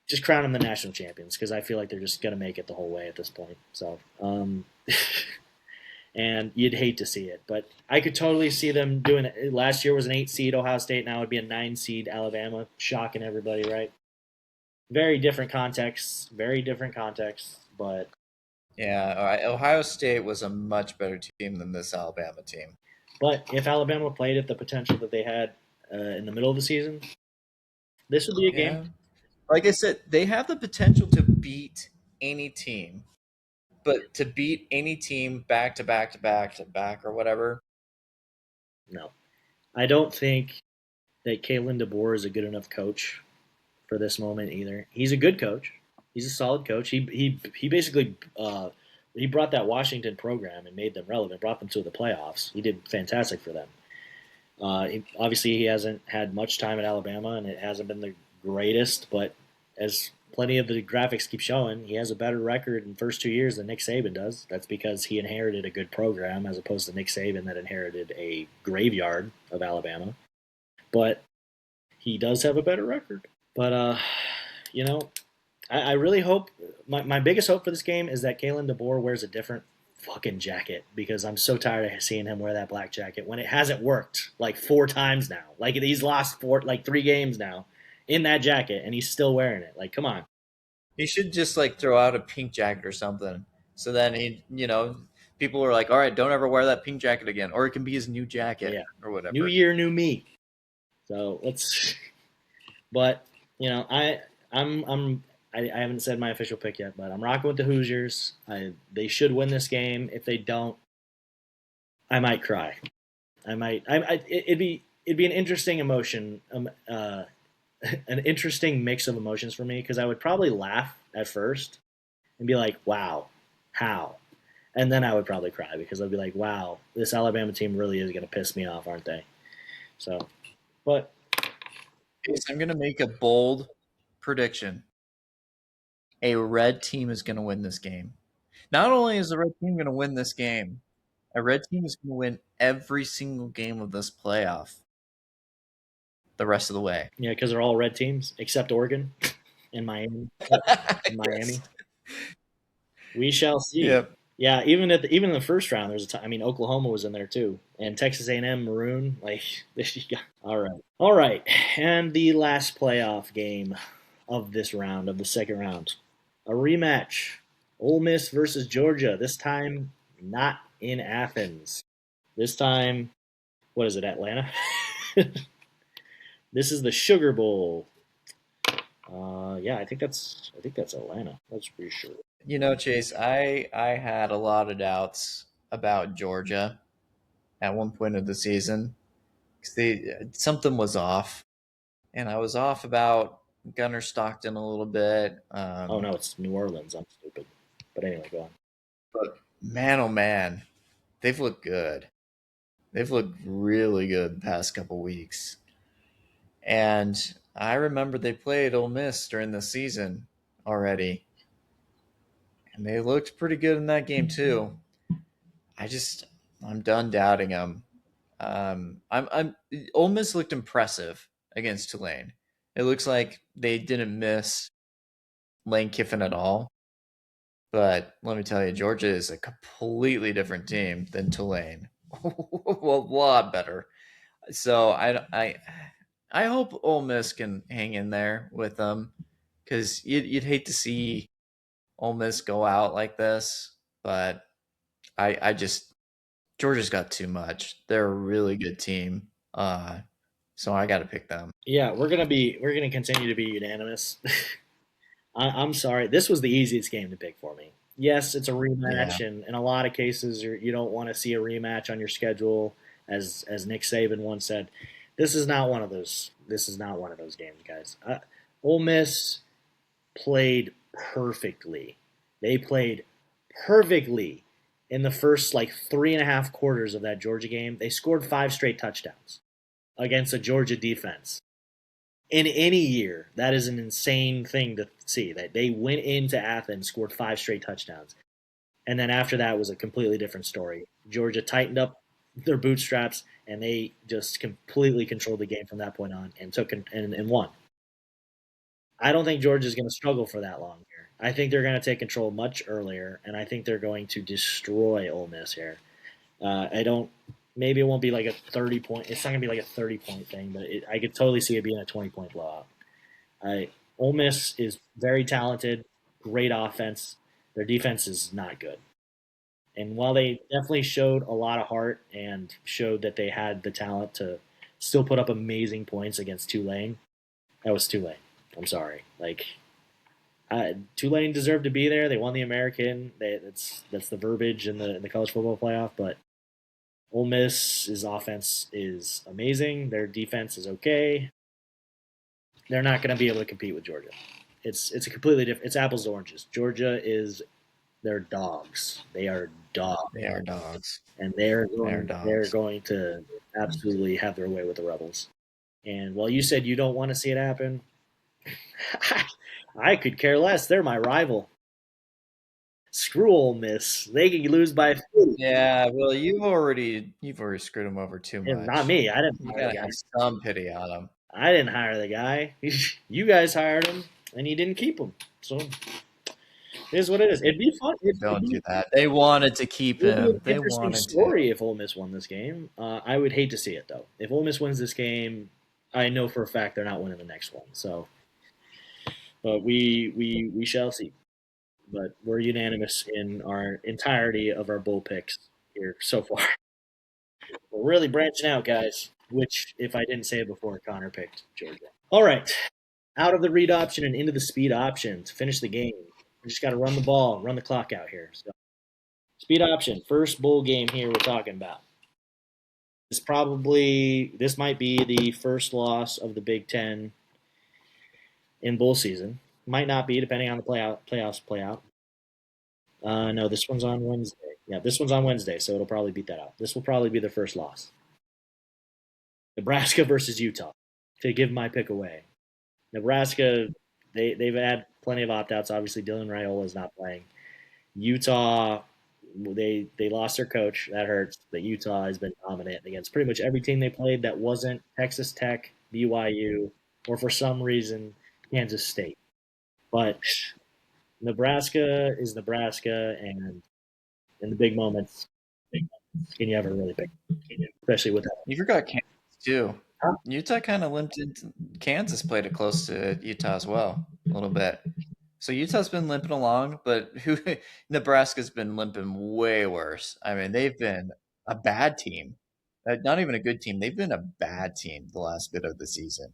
just crown them the national champions because I feel like they're just going to make it the whole way at this point. So, and you'd hate to see it, but I could totally see them doing it. Last year was an 8 seed Ohio State, now it'd be a 9 seed Alabama, shocking everybody, right? Very different contexts, but yeah, all right. Ohio State was a much better team than this Alabama team. But if Alabama played at the potential that they had in the middle of the season, this would be a game. Like I said, they have the potential to beat any team, but to beat any team back to back to back to back or whatever. No, I don't think that Kalen DeBoer is a good enough coach for this moment either. He's a good coach. He's a solid coach. He basically he brought that Washington program and made them relevant, brought them to the playoffs. He did fantastic for them. Obviously, he hasn't had much time at Alabama, and it hasn't been the greatest. But as plenty of the graphics keep showing, he has a better record in the first 2 years than Nick Saban does. That's because he inherited a good program as opposed to Nick Saban that inherited a graveyard of Alabama. But he does have a better record. But, I really hope my biggest hope for this game is that Kalen DeBoer wears a different fucking jacket because I'm so tired of seeing him wear that black jacket when it hasn't worked like 4 times now. Like he's lost 3 games now in that jacket and he's still wearing it. Like, come on. He should just like throw out a pink jacket or something. So then people are like, all right, don't ever wear that pink jacket again. Or it can be his new jacket or whatever. New year, new me. So but I haven't said my official pick yet, but I'm rocking with the Hoosiers. They should win this game. If they don't, I might cry. It'd be an interesting emotion, an interesting mix of emotions for me because I would probably laugh at first and be like, "Wow, how?" And then I would probably cry because I'd be like, "Wow, this Alabama team really is going to piss me off, aren't they?" So, but I'm going to make a bold prediction. A red team is going to win this game. Not only is the red team going to win this game, a red team is going to win every single game of this playoff the rest of the way. Yeah, because they're all red teams except Oregon and Miami. We shall see. Yep. Yeah, even in the first round, there's a time. I mean, Oklahoma was in there too, and Texas A&M Maroon. Like, all right, and the last playoff game of this round, of the second round, a rematch: Ole Miss versus Georgia. This time, not in Athens. This time, what is it, Atlanta? This is the Sugar Bowl. Yeah, I think that's Atlanta. That's pretty sure. Chase, I had a lot of doubts about Georgia at one point of the season because something was off, and I was off about Gunnar Stockton a little bit. Oh no, it's New Orleans. I'm stupid. But anyway, go on. But man, oh man, they've looked good. They've looked really good the past couple weeks. And I remember they played Ole Miss during the season already. And they looked pretty good in that game too. I'm done doubting them. Ole Miss looked impressive against Tulane. It looks like they didn't miss Lane Kiffin at all. But let me tell you, Georgia is a completely different team than Tulane. Well, a lot better. So I hope Ole Miss can hang in there with them because you'd hate to see Ole Miss go out like this, but Georgia's got too much. They're a really good team, so I got to pick them. Yeah, we're gonna continue to be unanimous. I'm sorry, this was the easiest game to pick for me. Yes, it's a rematch, and in a lot of cases, you don't want to see a rematch on your schedule, as Nick Saban once said. This is not one of those. This is not one of those games, guys. Ole Miss played perfectly. They played perfectly in the first 3.5 quarters of that Georgia game. They scored 5 straight touchdowns against a Georgia defense. In any year, that is an insane thing to see. That they went into Athens, scored 5 straight touchdowns. And then after that was a completely different story. Georgia tightened up their bootstraps, and they just completely controlled the game from that point on and took and won. I don't think Georgia's going to struggle for that long here. I think they're going to take control much earlier, and I think they're going to destroy Ole Miss here. I don't. Maybe it won't be like a 30-point. It's not going to be like a 30-point thing, but I could totally see it being a 20-point blowout. Ole Miss is very talented, great offense. Their defense is not good. And while they definitely showed a lot of heart and showed that they had the talent to still put up amazing points against Tulane, that was Tulane. I'm sorry. Tulane deserved to be there. They won the American. That's the verbiage in the college football playoff. But Ole Miss's offense is amazing. Their defense is okay. They're not going to be able to compete with Georgia. It's a completely different. It's apples to oranges. Georgia is they're dogs. They are dogs. They are dogs, and they're going to absolutely have their way with the Rebels. And while you said you don't want to see it happen, I could care less. They're my rival. Screw Ole Miss. They could lose by 50. Yeah, well, you've already screwed them over too much. Not me. I didn't. You gotta have some pity on them. I didn't hire the guy. You guys hired him, and you didn't keep him. So it is what it is. It'd be fun. Don't do that. They wanted to keep him. They wanted to. Story if Ole Miss won this game. I would hate to see it though. If Ole Miss wins this game, I know for a fact they're not winning the next one. So, but we shall see. But we're unanimous in our entirety of our bowl picks here so far. We're really branching out, guys. Which, if I didn't say it before, Connor picked Georgia. All right. Out of the read option and into the speed option to finish the game. We just got to run the ball, run the clock out here. So, speed option, first bowl game here we're talking about. This might be the first loss of the Big Ten in bowl season. Might not be, depending on the playoffs play out. No, this one's on Wednesday. Yeah, this one's on Wednesday, so it'll probably beat that out. This will probably be the first loss. Nebraska versus Utah, to give my pick away. Nebraska, they've had plenty of opt-outs. Obviously, Dylan Raiola is not playing. Utah, they lost their coach. That hurts. But Utah has been dominant against pretty much every team they played that wasn't Texas Tech, BYU, or for some reason, Kansas State. But Nebraska is Nebraska, and in the big moments, can you ever really pick? Especially with that. You forgot Kansas, too. Huh? Utah kind of limped into Kansas, played it close to Utah as well, a little bit. So Utah's been limping along, but Nebraska's been limping way worse. I mean, they've been a bad team. Not even a good team. They've been a bad team the last bit of the season.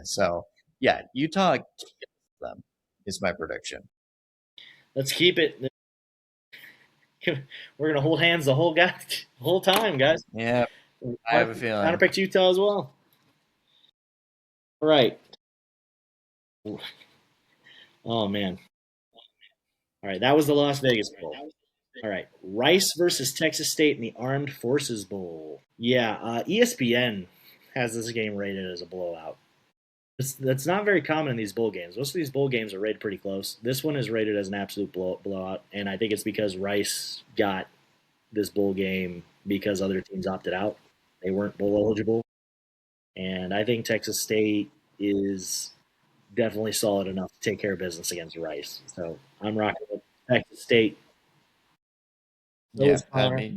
So, yeah, Utah kills them is my prediction. Let's keep it. We're going to hold hands the whole time, guys. Yeah, I have a feeling. I picked Utah as well. All right. Oh, man. All right, that was the Las Vegas Bowl. All right, Rice versus Texas State in the Armed Forces Bowl. Yeah, ESPN has this game rated as a blowout. That's not very common in these bowl games. Most of these bowl games are rated pretty close. This one is rated as an absolute blowout, and I think it's because Rice got this bowl game because other teams opted out. They weren't bowl eligible. And I think Texas State is definitely solid enough to take care of business against Rice. So I'm rocking with Texas State. Yeah, I mean,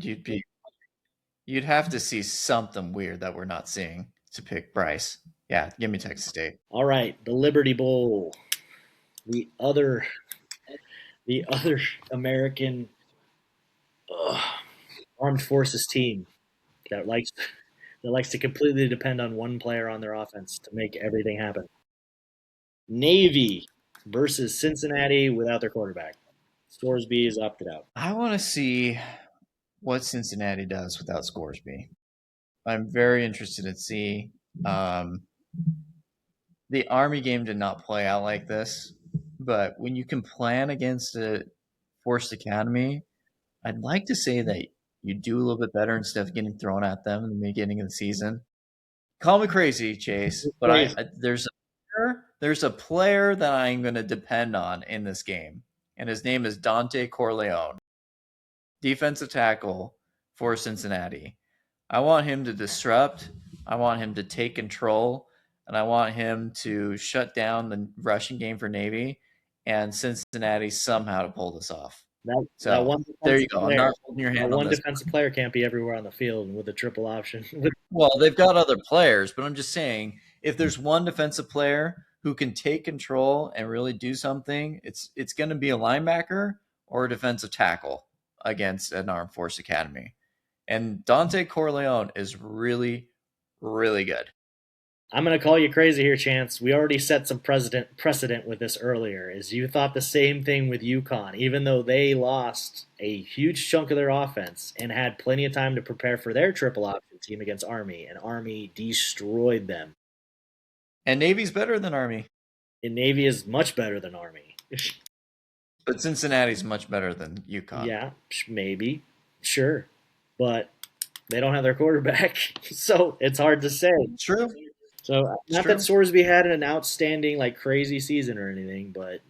you'd have to see something weird that we're not seeing to pick Bryce. Yeah, give me Texas State. All right, the Liberty Bowl, the other American armed forces team that likes to completely depend on one player on their offense to make everything happen. Navy versus Cincinnati without their quarterback. Scoresby is opted out. I want to see what Cincinnati does without Scoresby. I'm very interested to see. The Army game did not play out like this, but when you can plan against a forced academy, I'd like to say that you do a little bit better instead of getting thrown at them in the beginning of the season. Call me crazy, Chase, but there's a player that I'm going to depend on in this game, and his name is Dante Corleone, defensive tackle for Cincinnati. I want him to disrupt. I want him to take control, and I want him to shut down the rushing game for Navy and Cincinnati somehow to pull this off. That one there you go. Player, I'm not holding your hand that on one this defensive player can't be everywhere on the field with a triple option. Well, they've got other players, but I'm just saying, if there's one defensive player who can take control and really do something, it's going to be a linebacker or a defensive tackle against an Armed Force Academy. And Dante Corleone is really, really good. I'm going to call you crazy here, Chance. We already set some precedent with this earlier, as you thought the same thing with UConn, even though they lost a huge chunk of their offense and had plenty of time to prepare for their triple option team against Army, and Army destroyed them. And Navy's better than Army. And Navy is much better than Army. But Cincinnati's much better than UConn. Yeah, maybe. Sure. But they don't have their quarterback, so it's hard to say. True. So not that Sorsby had an outstanding, like, crazy season or anything, but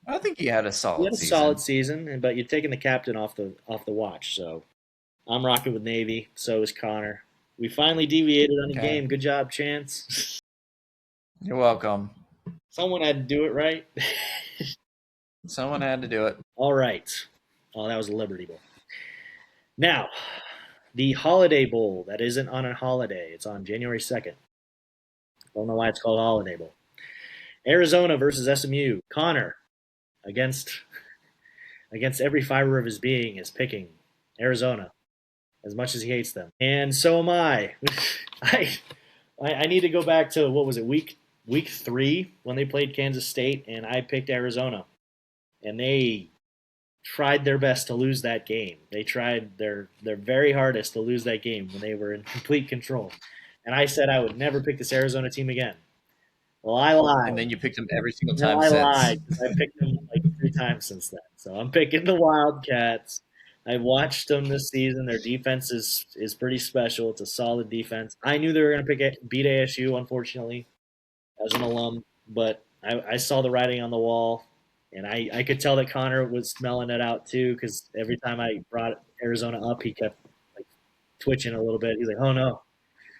I think he had a solid season, but you're taking the captain off the watch. So I'm rocking with Navy. So is Connor. We finally deviated on the game. Good job, Chance. You're welcome. Someone had to do it, right? Someone had to do it. All right. Oh, that was a Liberty Bowl. Now, the Holiday Bowl that isn't on a holiday. It's on January 2nd. Don't know why it's called Holiday Bowl. Arizona versus SMU. Connor, against every fiber of his being, is picking Arizona, as much as he hates them. And so am I. I need to go back to, what was it, week 3 when they played Kansas State, and I picked Arizona. And they tried their best to lose that game. They tried their very hardest to lose that game when they were in complete control. And I said I would never pick this Arizona team again. Well, I lied. And then you picked them every single time since. I lied. I picked them like 3 times since then. So I'm picking the Wildcats. I've watched them this season. Their defense is pretty special. It's a solid defense. I knew they were going to beat ASU, unfortunately, as an alum. But I saw the writing on the wall. And I could tell that Connor was smelling it out too, because every time I brought Arizona up, he kept like twitching a little bit. He's like, "Oh no,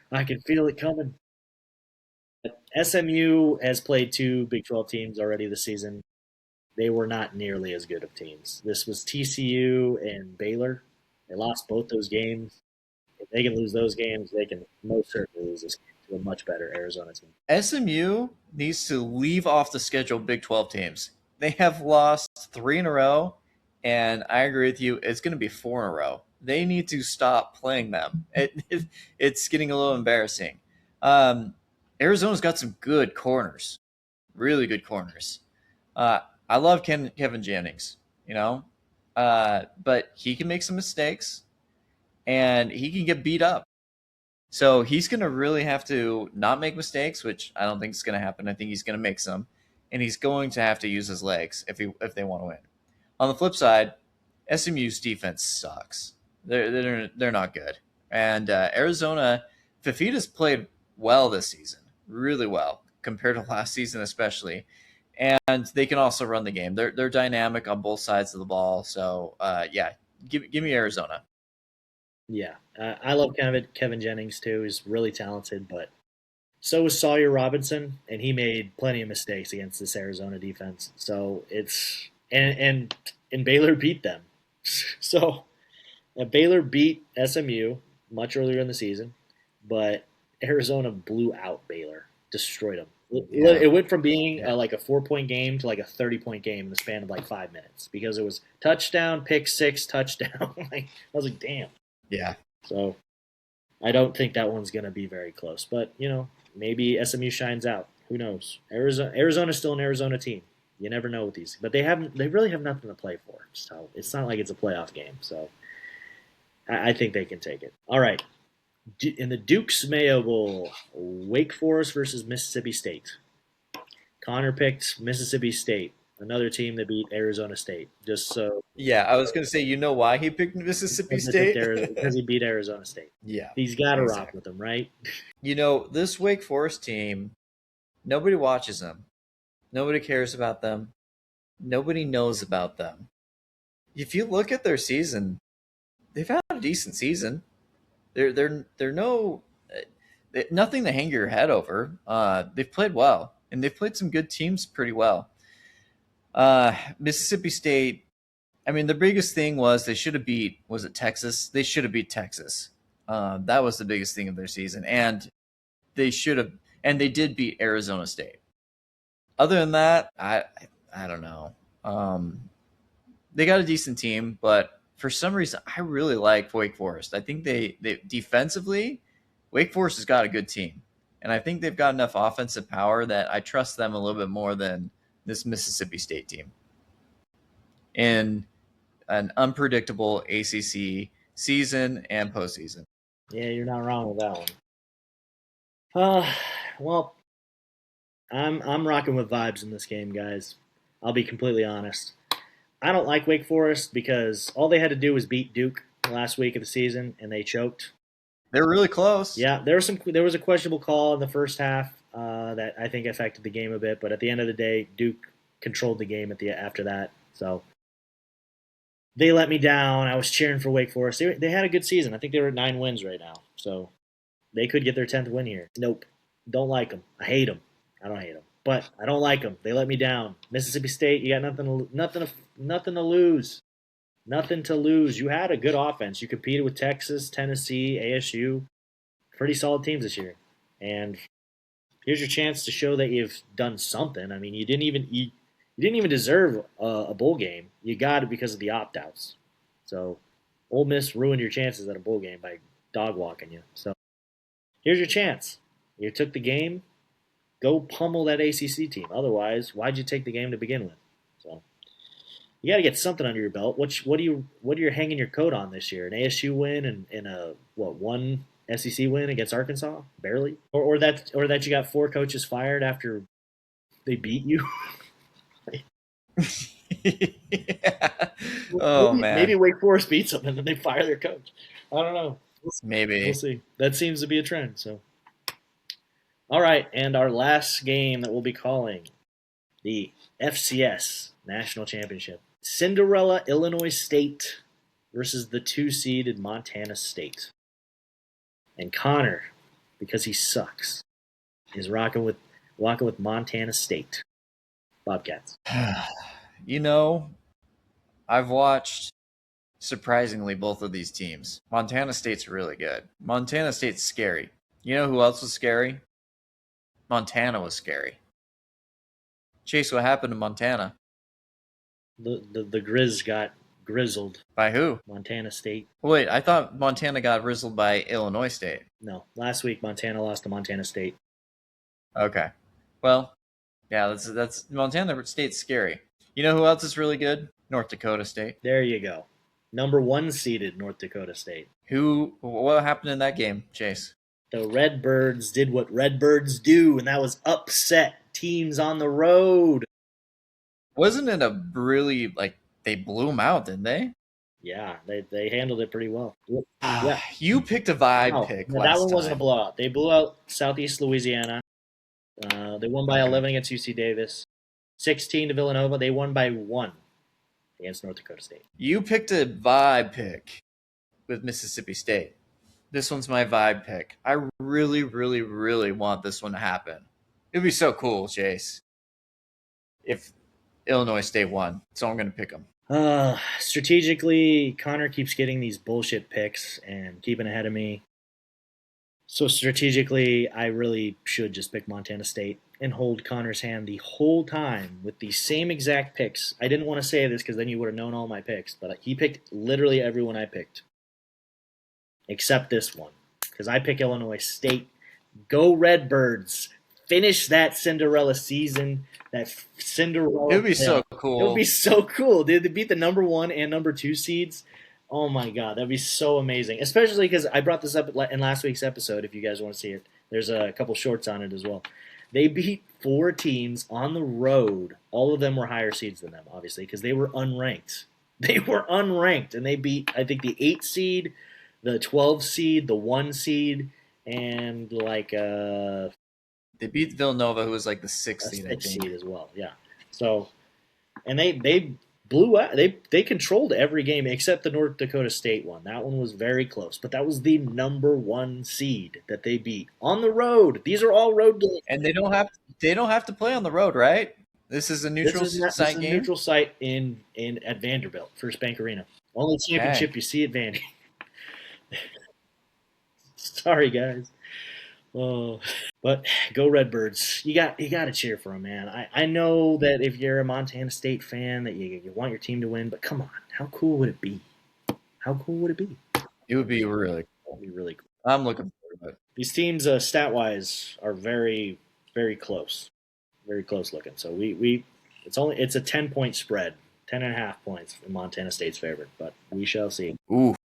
I can feel it coming." But SMU has played 2 Big 12 teams already this season. They were not nearly as good of teams. This was TCU and Baylor. They lost both those games. If they can lose those games, they can most certainly lose this game to a much better Arizona team. SMU needs to leave off the schedule Big 12 teams. They have lost 3 in a row, and I agree with you. It's going to be 4 in a row. They need to stop playing them. It's getting a little embarrassing. Arizona's got some good corners, really good corners. I love Kevin Jennings, but he can make some mistakes, and he can get beat up. So he's going to really have to not make mistakes, which I don't think is going to happen. I think he's going to make some. And he's going to have to use his legs if they want to win. On the flip side, SMU's defense sucks. They're not good. And Arizona, Fafita's played well this season, really well compared to last season, especially. And they can also run the game. They're dynamic on both sides of the ball. So give me Arizona. Yeah, I love Kevin Jennings too. He's really talented, but so was Sawyer Robinson, and he made plenty of mistakes against this Arizona defense. So it's and Baylor beat them. So Baylor beat SMU much earlier in the season, but Arizona blew out Baylor, destroyed them. It went from being like a 4-point game to like a 30-point game in the span of like 5 minutes, because it was touchdown, pick 6, touchdown. I was like, damn. Yeah. So I don't think that one's going to be very close, but maybe SMU shines out. Who knows? Arizona's still an Arizona team. You never know with these, but they really have nothing to play for. So it's not like it's a playoff game. So I think they can take it. All right. In the Duke's Mayo Bowl, Wake Forest versus Mississippi State. Connor picked Mississippi State, another team that beat Arizona State. Just so. Yeah, I was going to say, why he picked Mississippi State? Because he beat Arizona State. Yeah. He's got to rock with them, right? This Wake Forest team, nobody watches them. Nobody cares about them. Nobody knows about them. If you look at their season, they've had a decent season. They're no nothing to hang your head over. They've played well, and they've played some good teams pretty well. Mississippi State. I mean, the biggest thing was they should have beat. Was it Texas? They should have beat Texas. That was the biggest thing of their season, and they should have. And they did beat Arizona State. Other than that, I don't know. They got a decent team, but for some reason, I really like Wake Forest. I think they defensively, Wake Forest has got a good team, and I think they've got enough offensive power that I trust them a little bit more than this Mississippi State team in an unpredictable ACC season and postseason. Yeah, you're not wrong with that one. Well, I'm rocking with vibes in this game, guys. I'll be completely honest. I don't like Wake Forest because all they had to do was beat Duke last week of the season, and they choked. They're really close. Yeah, there was a questionable call in the first half that I think affected the game a bit, but at the end of the day, Duke controlled the game after that. So they let me down. I was cheering for Wake Forest. They had a good season. I think they were at 9 wins right now, so they could get their 10th win here. Nope, don't like them. I hate them. I don't hate them, but I don't like them. They let me down. Mississippi State, you got nothing to lose. Nothing to lose. You had a good offense. You competed with Texas, Tennessee, ASU. Pretty solid teams this year. And here's your chance to show that you've done something. I mean, you didn't even deserve a bowl game. You got it because of the opt-outs. So Ole Miss ruined your chances at a bowl game by dog walking you. So here's your chance. You took the game. Go pummel that ACC team. Otherwise, why'd you take the game to begin with? So you got to get something under your belt. What are you hanging your coat on this year? An ASU win and a one SEC win against Arkansas, barely, or that you got 4 coaches fired after they beat you. Yeah. Oh man, maybe Wake Forest beats them and then they fire their coach. I don't know. Maybe we'll see. That seems to be a trend. So, all right, and our last game that we'll be calling the FCS National Championship. Cinderella Illinois State versus the 2-seeded Montana State. And Connor, because he sucks, is rocking with Montana State. Bobcats. You know, I've watched, surprisingly, both of these teams. Montana State's really good. Montana State's scary. You know who else was scary? Montana was scary. Chase, what happened to Montana? The Grizz got grizzled. By who? Montana State. Wait, I thought Montana got grizzled by Illinois State. No, last week Montana lost to Montana State. Okay. Well, yeah, that's Montana State's scary. You know who else is really good? North Dakota State. There you go. Number 1 seeded North Dakota State. What happened in that game, Chase? The Redbirds did what Redbirds do, and that was upset teams on the road. Wasn't it a really, they blew them out, didn't they? Yeah, they handled it pretty well. Yeah. You picked a vibe pick last that one time. wasn't a blowout. They blew out Southeast Louisiana. They won by 11 against UC Davis. 16 to Villanova. They won by 1 against North Dakota State. You picked a vibe pick with Mississippi State. This one's my vibe pick. I really, really, really want this one to happen. It would be so cool, Chase, if Illinois State won. So I'm going to pick them. Strategically, Connor keeps getting these bullshit picks and keeping ahead of me. So strategically, I really should just pick Montana State and hold Connor's hand the whole time with the same exact picks. I didn't want to say this because then you would have known all my picks, but he picked literally everyone I picked. Except this one, because I pick Illinois State. Go Redbirds. Finish that Cinderella season. That Cinderella. It would be so cool. It would be so cool. They beat the number 1 and number 2 seeds. Oh my God, that'd be so amazing. Especially because I brought this up in last week's episode. If you guys want to see it, there's a couple shorts on it as well. They beat 4 teams on the road. All of them were higher seeds than them, obviously, because they were unranked. They were unranked, and they beat, I think, the 8 seed, the 12 seed, the 1 seed, and they beat Villanova, who was like the 6th seed, I think. Seed as well, yeah. So, and they blew out. They controlled every game except the North Dakota State one. That one was very close, but that was the number 1 seed that they beat on the road. These are all road games, and they don't have to play on the road, right? This is a neutral site game. Neutral site at Vanderbilt, First Bank Arena. Only championship you see at Vandy. Sorry, guys. Oh, but go Redbirds! You got to cheer for them, man. I know that if you're a Montana State fan, that you want your team to win, but come on, how cool would it be? How cool would it be? It would be really cool. It would be really cool. I'm looking forward to it. These teams, stat wise, are very, very close, very close looking. So it's a 10-point spread, 10.5 points in Montana State's favorite, but we shall see. Ooh.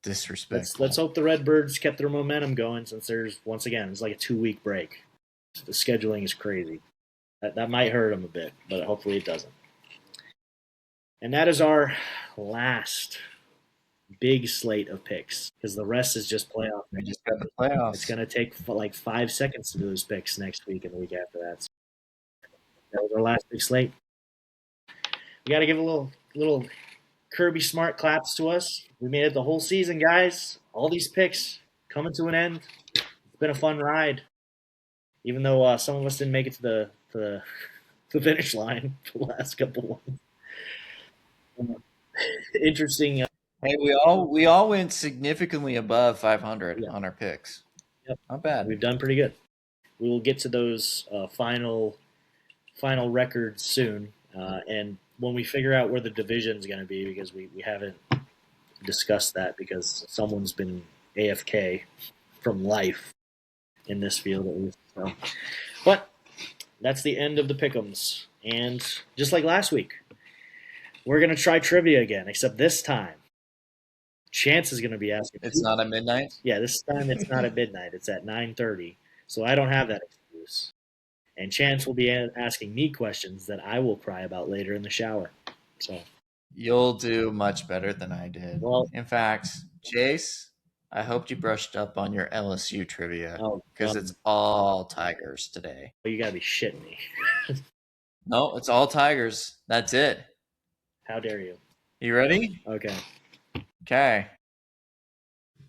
Disrespectful. Let's hope the Redbirds kept their momentum going, since there's, once again, it's like a 2-week break. The scheduling is crazy. That might hurt them a bit, but hopefully it doesn't. And that is our last big slate of picks, because the rest is just playoff. We just got the playoffs. It's going to take like 5 seconds to do those picks next week and the week after that. So that was our last big slate. We got to give a little Kirby Smart claps to us. We made it the whole season, guys. All these picks coming to an end. It's been a fun ride, even though some of us didn't make it to the finish line for the last couple ones. Interesting. Hey, we all went significantly above 500 on our picks. Yep. Not bad. We've done pretty good. We will get to those final records soon, and when we figure out where the division is going to be, because we haven't discussed that, because someone's been AFK from life in this field at least. So. But that's the end of the pick'ems, and just like last week, we're going to try trivia again, except this time Chance is going to be asking. It's not at midnight? Yeah, this time it's not at midnight. It's at 9:30. So I don't have that excuse. And Chance will be asking me questions that I will cry about later in the shower. So you'll do much better than I did. Well, in fact, Chase, I hoped you brushed up on your LSU trivia, because it's all Tigers today. You got to be shitting me. No, it's all Tigers. That's it. How dare you? You ready? Okay.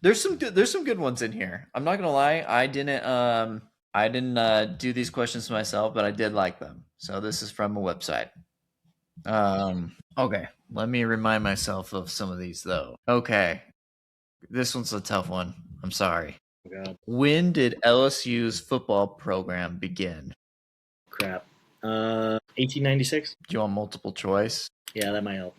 There's some good ones in here. I'm not gonna lie. I didn't do these questions myself, but I did like them. So this is from a website. Okay. Let me remind myself of some of these though. Okay. This one's a tough one. I'm sorry. Oh, God. When did LSU's football program begin? Crap. 1896. Do you want multiple choice? Yeah, that might help.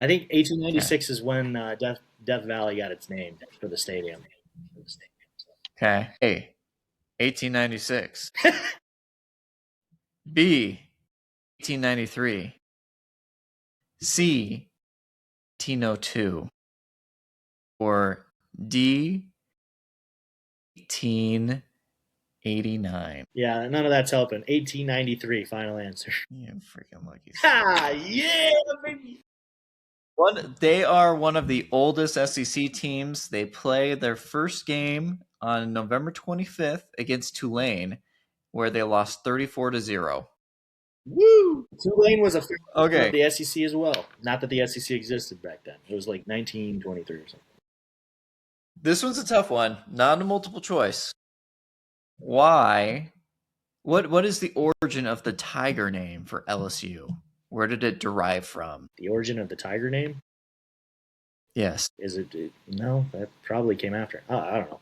I think 1896 is when Death Valley got its name for the stadium. Okay. A, 1896. B, 1893. C, 1802. Or D, 1889. Yeah, none of that's helping. 1893, final answer. Yeah, freaking lucky. Yeah, baby. They are one of the oldest SEC teams. They play their first game on November 25th against Tulane, where they lost 34-0. Woo! Tulane was a fan of Okay. the SEC as well. Not that the SEC existed back then. It was like 1923 or something. This one's a tough one. Not a multiple choice. Why? What is the origin of the Tiger name for LSU? Where did it derive from? The origin of the Tiger name? Yes. Is it? No, that probably came after. I don't know.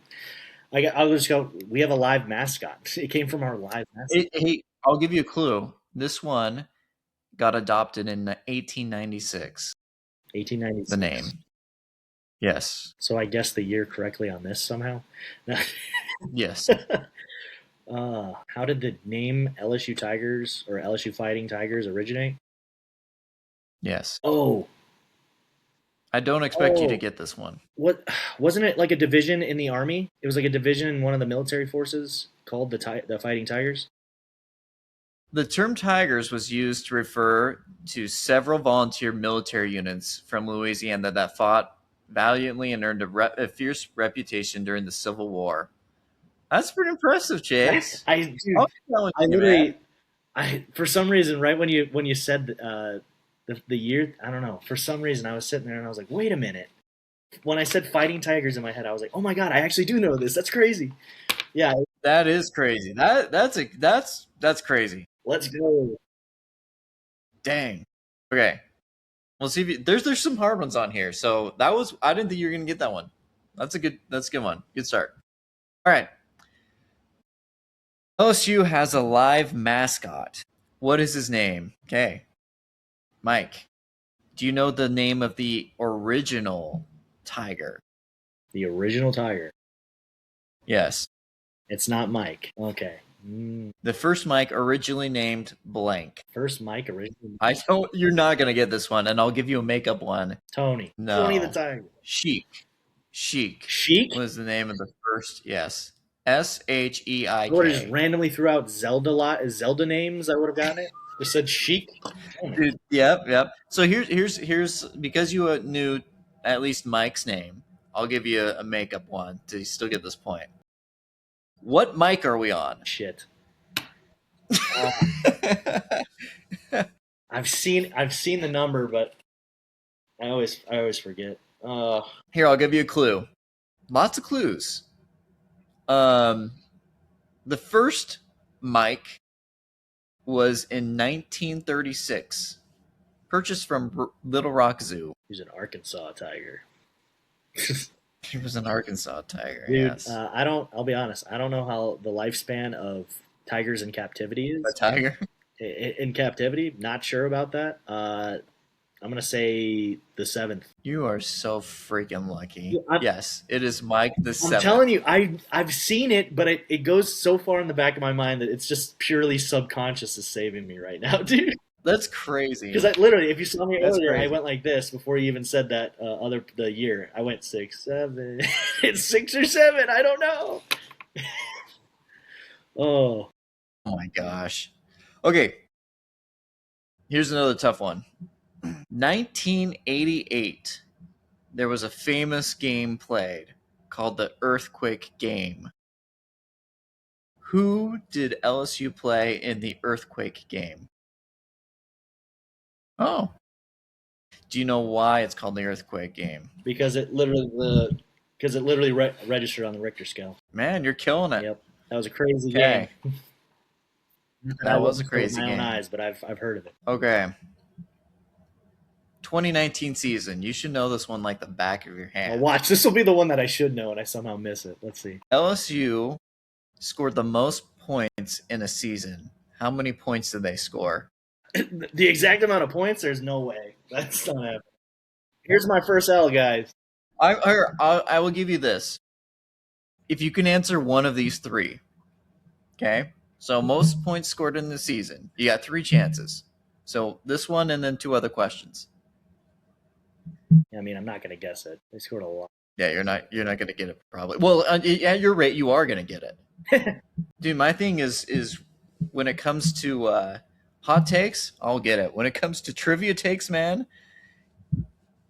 I'll just go. We have a live mascot. It came from our live mascot. Hey, I'll give you a clue. This one got adopted in 1896. 1896. The name. Yes. So I guessed the year correctly on this somehow? Yes. How did the name LSU Tigers or LSU Fighting Tigers originate? Yes. Oh. I don't expect you to get this one. What wasn't it like a division in the Army? It was like a division in one of the military forces called the Fighting Tigers? The term Tigers was used to refer to several volunteer military units from Louisiana that fought valiantly and earned a fierce reputation during the Civil War. That's pretty impressive, Chase. I literally, for some reason, right when you said the year, I don't know. For some reason, I was sitting there and I was like, wait a minute. When I said fighting tigers in my head, I was like, oh my God, I actually do know this. That's crazy. Yeah. That is crazy. That's crazy. Let's go. Dang. Okay. We'll see if there's some hard ones on here. So I didn't think you were gonna get that one. That's a good one. Good start. All right. LSU has a live mascot. What is his name? Okay. Mike, do you know the name of the original tiger? The original tiger? Yes. It's not Mike. Okay. The first Mike originally named blank. First Mike originally. You're not gonna get this one, and I'll give you a makeup one. Tony. No. Tony the Tiger. Sheik. Sheik was the name of the first. Yes. Sheik. I would have just randomly threw out Zelda names. I would have gotten it. Just said Sheik. Dude, yep. So here's because you knew at least Mike's name. I'll give you a makeup one to still get this point. What mic are we on? Shit. I've seen the number, but I always forget. Here, I'll give you a clue. Lots of clues. The first mic was in 1936, purchased from Little Rock Zoo. He's an Arkansas tiger. He was an Arkansas tiger. Dude, yes. I'll be honest. I don't know how the lifespan of tigers in captivity is. A tiger? In captivity, not sure about that. I'm going to say the 7th. You are so freaking lucky. Yes, it is Mike the 7th. I'm telling you, I've seen it, but it goes so far in the back of my mind that it's just purely subconscious is saving me right now, dude. That's crazy. Because literally, if you saw me earlier, I went like this before you even said that the year. I went 6, 7. It's 6 or 7. I don't know. Oh my gosh. Okay. Here's another tough one. 1988. There was a famous game played called the Earthquake Game. Who did LSU play in the Earthquake Game? Oh. Do you know why it's called the Earthquake Game? Because it literally registered on the Richter scale. Man, you're killing it. Yep. That was a crazy game. That was a crazy game. My own eyes, but I've heard of it. Okay. 2019 season. You should know this one like the back of your hand. Watch. This will be the one that I should know, and I somehow miss it. Let's see. LSU scored the most points in a season. How many points did they score? The exact amount of points? There's no way. That's not happening. Here's my first L, guys. I will give you this. If you can answer one of these three, okay? So most points scored in the season. You got 3 chances. So this one and then 2 other questions. I mean, I'm not going to guess it. They scored a lot. Yeah, you're not going to get it probably. Well, at your rate, you are going to get it. Dude, my thing is when it comes to hot takes, I'll get it. When it comes to trivia takes, man,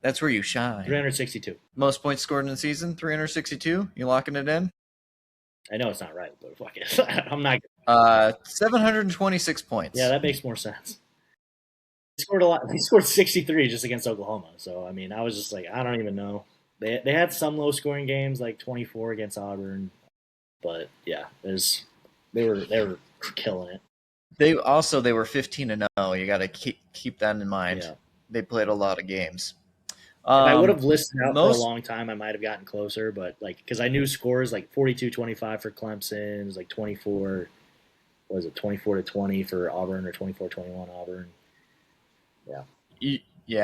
that's where you shine. 362. Most points scored in the season, 362. You locking it in? I know it's not right, but fuck it. I'm not. 726 points. Yeah, that makes more sense. They scored a lot. They scored 63 just against Oklahoma. So, I mean, I was just like, I don't even know. They had some low-scoring games, like 24 against Auburn. But, yeah, they were killing it. They were 15-0. You got to keep that in mind. Yeah. They played a lot of games. If I would have listened out for a long time, I might have gotten closer. But, because I knew scores like 42-25 for Clemson. It was like 24 – 24-20 for Auburn or 24-21 Auburn. Yeah.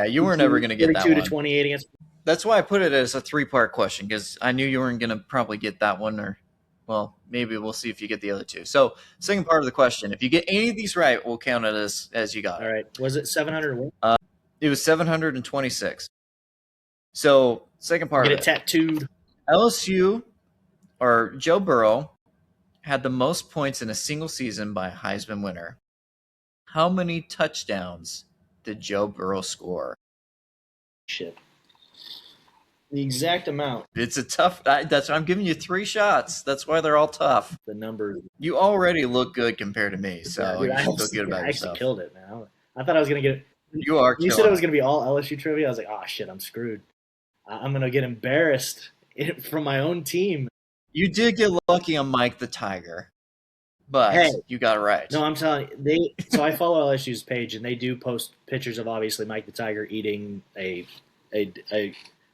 You weren't ever going to get that one. 32-28 against. That's why I put it as a 3-part question, because I knew you weren't going to probably get that one, or, well, maybe we'll see if you get the other 2. So, second part of the question: if you get any of these right, we'll count it as you got it. All right. Was it 700? It was 726. So, second part. Get it tattooed. LSU or Joe Burrow had the most points in a single season by a Heisman winner. How many touchdowns did Joe Burrow score? Shit. The exact amount. It's a tough. I'm giving you 3 shots. That's why they're all tough. The numbers. You already look good compared to me, so you should feel good about yourself. I actually killed it, man. I thought I was gonna get it. You are. You said it was going to be all LSU trivia. I was like, oh shit, I'm screwed. I'm going to get embarrassed from my own team. You did get lucky on Mike the Tiger, but you got it right. No, I'm telling you, so I follow LSU's page, and they do post pictures of obviously Mike the Tiger eating a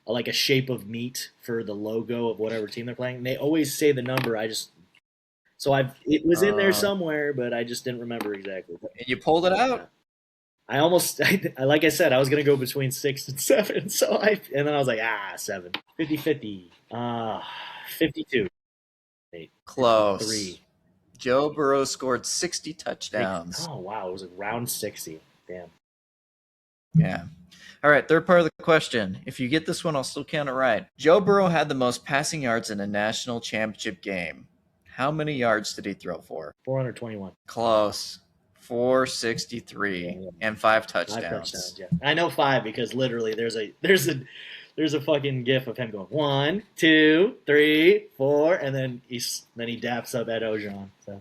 like a shape of meat for the logo of whatever team they're playing. And they always say the number. It was in there somewhere, but I just didn't remember exactly. And you pulled it out. I almost, like I said, I was going to go between 6 and 7. And then I was like, 7. 50-50. 52. 8. Close. 53. Joe Burrow scored 60 touchdowns. Oh, wow. It was around 60. Damn. Yeah. All right, third part of the question. If you get this one, I'll still count it right. Joe Burrow had the most passing yards in a national championship game. How many yards did he throw for? 421. Close. 463 and 5 touchdowns. 5 touchdowns, yeah. I know 5 because literally there's a fucking gif of him going 1, 2, 3, 4, and then he daps up Ed Ogeron. So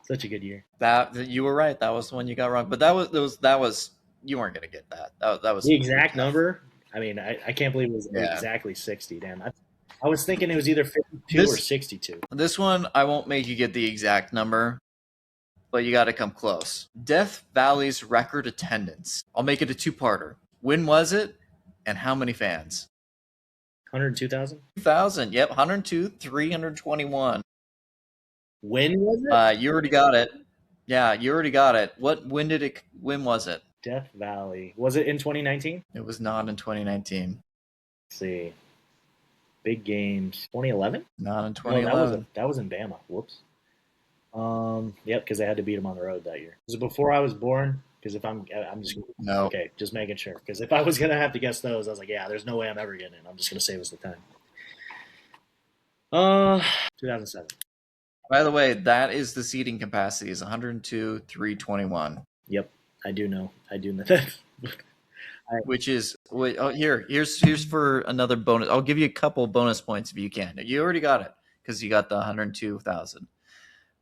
such a good year. That you were right. That was the one you got wrong. But that was you weren't gonna get that. That was the exact number. I mean, I can't believe it was exactly 60. Damn, I was thinking it was either 52 or 62. This one I won't make you get the exact number, but you got to come close. Death Valley's record attendance. I'll make it a 2-parter. When was it, and how many fans? 102,000? 2,000, yep, 102, 321. When was it? You already got it. Yeah, you already got it. When was it? Death Valley. Was it in 2019? It was not in 2019. Let's see. Big games. 2011? Not in 2011. No, that was in Bama. Whoops. Yep, because they had to beat him on the road that year. Was it before I was born? Because if I'm just no. Okay, just making sure. Because if I was gonna have to guess those, I was like, yeah, there's no way I'm ever getting it. I'm just gonna save us the time. 2007. By the way, that is the seating capacity is 102, 321. Yep, I do know that. Which is here's for another bonus. I'll give you a couple bonus points if you can. You already got it because you got the 102,000.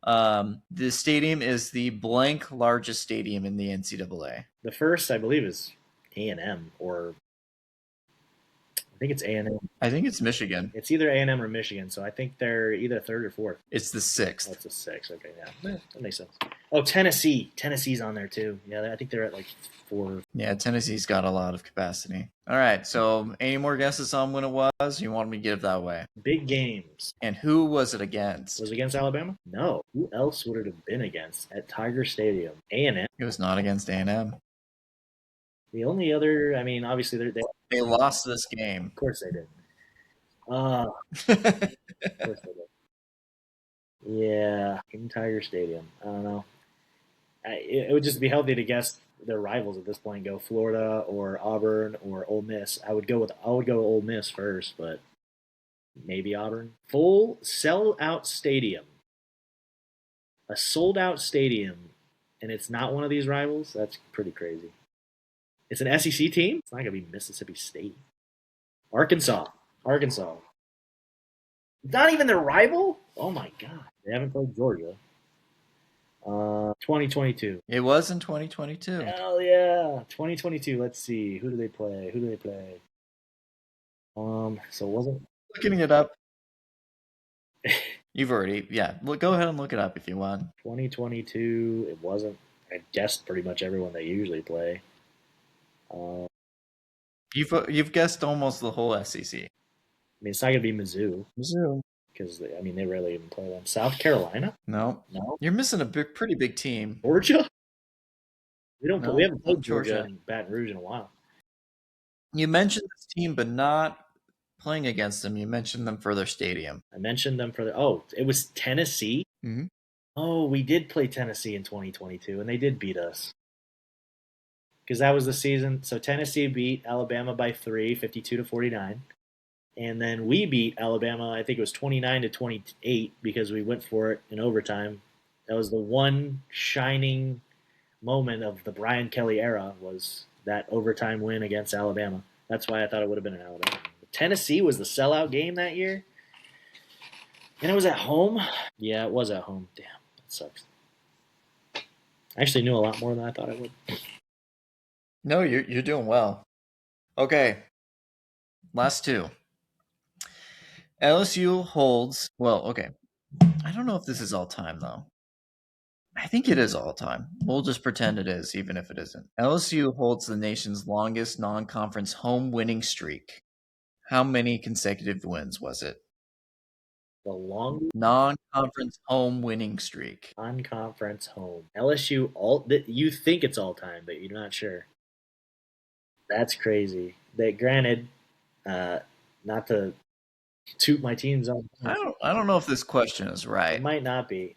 The stadium is the blank largest stadium in the NCAA. The first, I believe, is A&M, or I think it's A&M. I think it's Michigan. It's either A&M or Michigan, so I think they're either 3rd or 4th. It's the 6th. Oh, it's the 6th. Okay, yeah, that makes sense. Oh, Tennessee. Tennessee's on there too. Yeah, I think they're at like 4. Yeah, Tennessee's got a lot of capacity. All right, so any more guesses on when it was? You want me to give that away? Big games. And who was it against? Was it against Alabama? No. Who else would it have been against at Tiger Stadium? A&M. It was not against A&M. The only other, I mean, obviously they lost this game. Of course they did. Of course they did. Yeah, in Tiger Stadium. I don't know. It would just be healthy to guess their rivals at this point. Go Florida or Auburn or Ole Miss. I would go Ole Miss first, but maybe Auburn. Full sell-out stadium. A sold-out stadium, and it's not one of these rivals? That's pretty crazy. It's an SEC team? It's not going to be Mississippi State. Arkansas. Not even their rival? Oh, my God. They haven't played Georgia. 2022. It was in 2022. Hell yeah. 2022. Let's see. Who do they play? So it wasn't... Looking it up. You've already... Yeah. Go ahead and look it up if you want. 2022. It wasn't... I guessed pretty much everyone they usually play. You've guessed almost the whole SEC. I mean, it's not going to be Mizzou. Because, they rarely even play them. South Carolina? No. You're missing a pretty big team. Georgia? We haven't played Georgia and Baton Rouge in a while. You mentioned this team, but not playing against them. You mentioned them for their stadium. I mentioned them for it was Tennessee? Mm-hmm. Oh, we did play Tennessee in 2022, and they did beat us. Because that was the season. So Tennessee beat Alabama by 3, 52-49. And then we beat Alabama, I think it was 29-28, because we went for it in overtime. That was the one shining moment of the Brian Kelly era, was that overtime win against Alabama. That's why I thought it would have been in Alabama. Tennessee was the sellout game that year. And it was at home? Yeah, it was at home. Damn, that sucks. I actually knew a lot more than I thought I would. No, you're doing well. Okay, last two. LSU holds. Well, okay. I don't know if this is all time though. I think it is all time. We'll just pretend it is, even if it isn't. LSU holds the nation's longest non-conference home winning streak. How many consecutive wins was it? The longest Non-conference home winning streak. non-conference home. LSU you think it's all time, but you're not sure. That's crazy. Granted, not to toot my team's own. I don't know if this question is right. It might not be.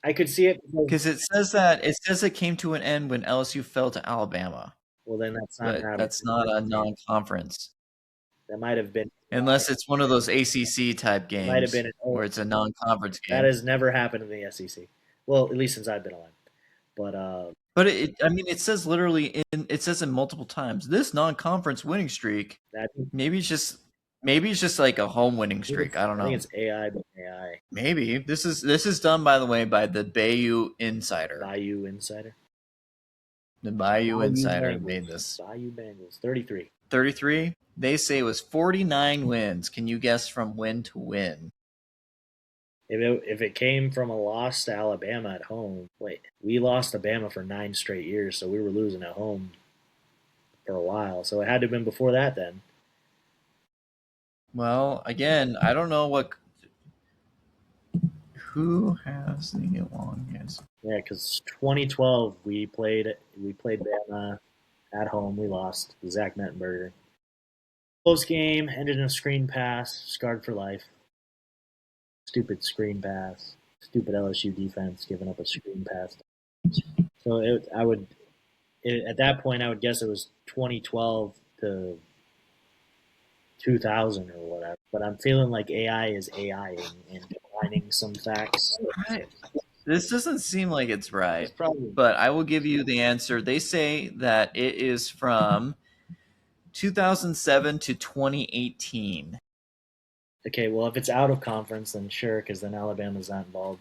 I could see it because it says it came to an end when LSU fell to Alabama. Well, then that's not a non-conference. That might have been, unless it's one of those ACC type games. Might have been where it's a non-conference game. That has never happened in the SEC. Well, at least since I've been alive. But it says literally it says in multiple times this non-conference winning streak. Maybe it's just like a home winning streak. I don't know. I think it's AI, but AI. Maybe this is done, by the way, by the Bayou Insider. Bayou Insider. The Bayou Insider Bengals. Made this. Bayou Bengals 33. 33. They say it was 49 wins. Can you guess from win to win? If it came from a loss to Alabama at home, we lost to Bama for 9 straight years, so we were losing at home for a while. So it had to have been before that then. Well, again, I don't know who has the longest. Yeah, because 2012 we played Bama at home. We lost. Zach Mettenberger. Close game, ended in a screen pass, scarred for life. Stupid screen pass. Stupid LSU defense giving up a screen pass. So at that point, I would guess it was 2012 to 2000 or whatever. But I'm feeling like AI is AIing and declining some facts. Right. This doesn't seem like it's right. But I will give you the answer. They say that it is from 2007 to 2018. Okay, well, if it's out of conference, then sure, because then Alabama's not involved.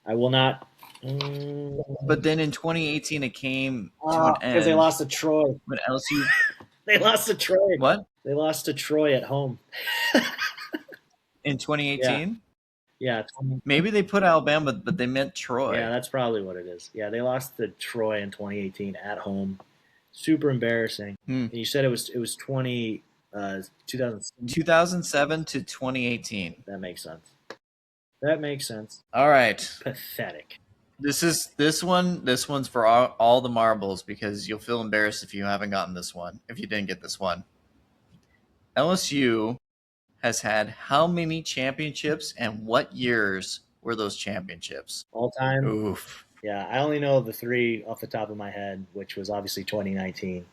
I will not. But then in 2018, it came to an end. Because they lost to Troy. When LSU... They lost to Troy. What? They lost to Troy at home. In 2018? Yeah. Maybe they put Alabama, but they meant Troy. Yeah, that's probably what it is. Yeah, they lost to Troy in 2018 at home. Super embarrassing. And you said it was 2007 to 2018. That makes sense. All right. Pathetic. This one's for all the marbles, because you'll feel embarrassed if you haven't gotten this one, if you didn't get this one. LSU has had how many championships, and what years were those championships? All time? Oof. Yeah, I only know the 3 off the top of my head, which was obviously 2019.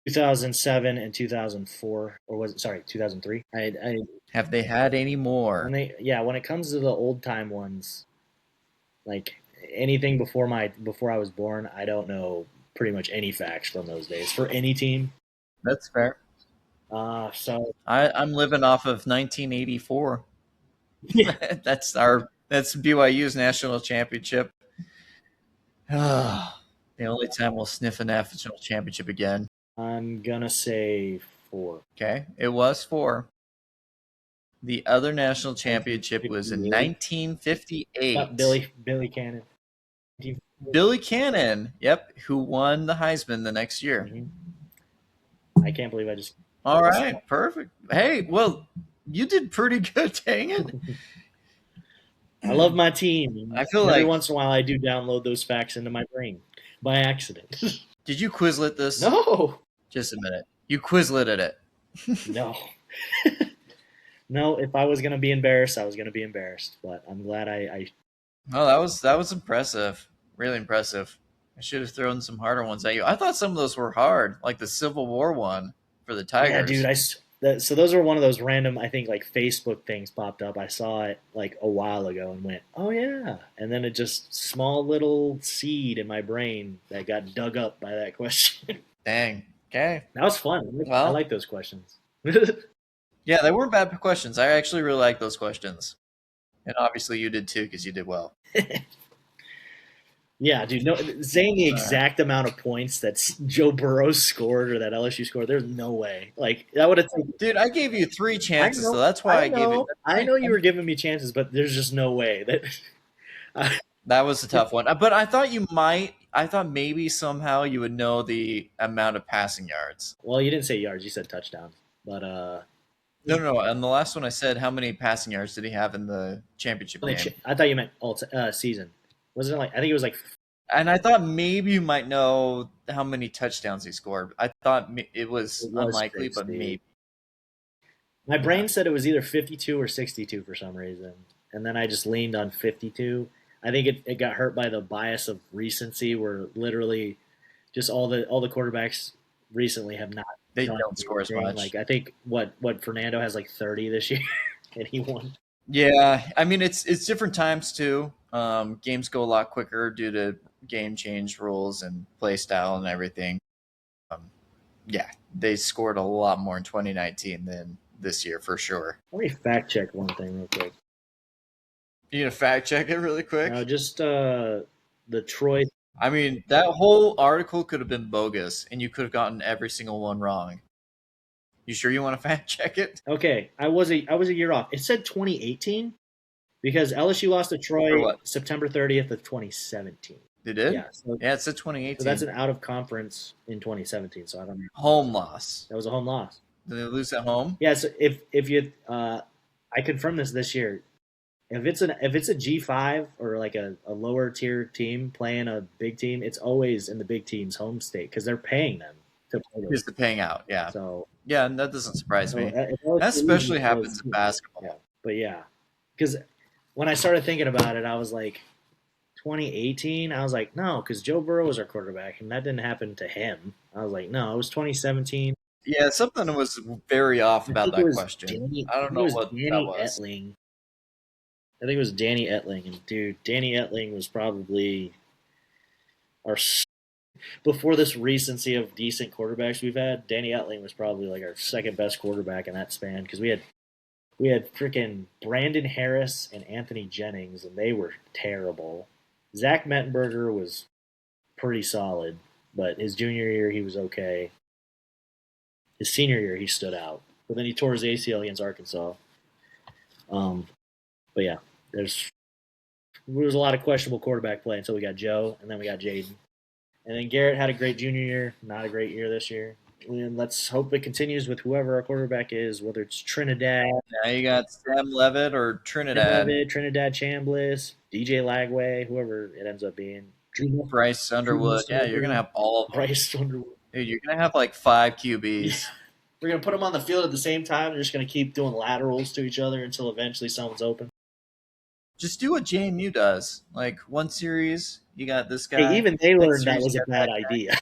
2007 and 2004, or was it? Sorry, 2003. Have they had any more? When it comes to the old time ones, like anything before I was born, I don't know pretty much any facts from those days for any team. That's fair. So I'm living off of 1984. That's BYU's national championship. The only time we'll sniff a national championship again. I'm gonna say 4. Okay, it was 4. The other national championship was in 1958. Billy Cannon. Billy Cannon, yep, who won the Heisman the next year. Mm-hmm. I can't believe I just... All right, perfect. Hey, well, you did pretty good, dang it. I love my team. I feel every once in a while I do download those facts into my brain by accident. Did you Quizlet this? No. Just a minute. You Quizleted it. No. No, if I was going to be embarrassed, I was going to be embarrassed. But I'm glad I... Oh, that was impressive. Really impressive. I should have thrown some harder ones at you. I thought some of those were hard, like the Civil War one for the Tigers. Yeah, dude. So those were one of those random, I think, like Facebook things popped up. I saw it like a while ago and went, oh, yeah. And then it just, small little seed in my brain that got dug up by that question. Dang. Okay. That was fun. Well, I like those questions. Yeah, they weren't bad questions. I actually really like those questions. And obviously you did too, because you did well. Yeah, dude. No, saying the exact amount of points that Joe Burrow scored or that LSU scored, there's no way. Like that would have taken. Dude, I gave you 3 chances, so that's why I gave it. I know you were giving me chances, but there's just no way that. That was a tough one. But I thought you might. I thought maybe somehow you would know the amount of passing yards. Well, you didn't say yards; you said touchdowns. But No. And the last one I said, how many passing yards did he have in the championship game? I thought you meant season. Wasn't it like I think it was like. And I thought maybe you might know how many touchdowns he scored. I thought it was unlikely, but maybe. My brain said it was either 52 or 62 for some reason, and then I just leaned on 52. I think it got hurt by the bias of recency, where literally just all the quarterbacks recently have not. They don't score as much. Like I think what Fernando has like 30 this year, and he won. Yeah, I mean it's different times too. Games go a lot quicker due to game change rules and play style and everything. Yeah, they scored a lot more in 2019 than this year for sure. Let me fact check one thing real quick. You gonna fact check it really quick? No, just the Troy. I mean, that whole article could have been bogus, and you could have gotten every single one wrong. You sure you want to fact check it? Okay, I was a year off. It said 2018 because LSU lost to Troy September 30th of 2017. They did? Yeah, it said 2018. So that's an out of conference in 2017. So I don't know. Home loss. That was a home loss. Did they lose at home? Yeah. So if you, I confirmed this year. If it's a G5 or like a lower tier team playing a big team, it's always in the big team's home state because they're paying them to play. Just the paying out, yeah. So yeah, and that doesn't surprise me. That especially happens in basketball. Yeah. But yeah, because when I started thinking about it, I was like, 2018. I was like, no, because Joe Burrow was our quarterback, and that didn't happen to him. I was like, no, it was 2017. Yeah, something was very off about that question. I don't know what Danny that was. Etling. I think it was Danny Etling, and dude, Danny Etling was probably our before this recency of decent quarterbacks we've had. Danny Etling was probably like our second best quarterback in that span because we had freaking Brandon Harris and Anthony Jennings, and they were terrible. Zach Mettenberger was pretty solid, but his junior year he was okay. His senior year he stood out, but then he tore his ACL against Arkansas. But yeah, there was a lot of questionable quarterback play until we got Joe, and then we got Jaden. And then Garrett had a great junior year, not a great year this year. And let's hope it continues with whoever our quarterback is, whether it's Trinidad. Now you got Sam Levitt or Trinidad. Trinidad Chambliss, DJ Lagway, whoever it ends up being. Bryce Underwood. Yeah, you're going to have all of them. Bryce Underwood. Dude, you're going to have like 5 QBs. We're going to put them on the field at the same time. They're just going to keep doing laterals to each other until eventually someone's open. Just do what JMU does. Like one series, you got this guy. Hey, even they learned that was a bad idea.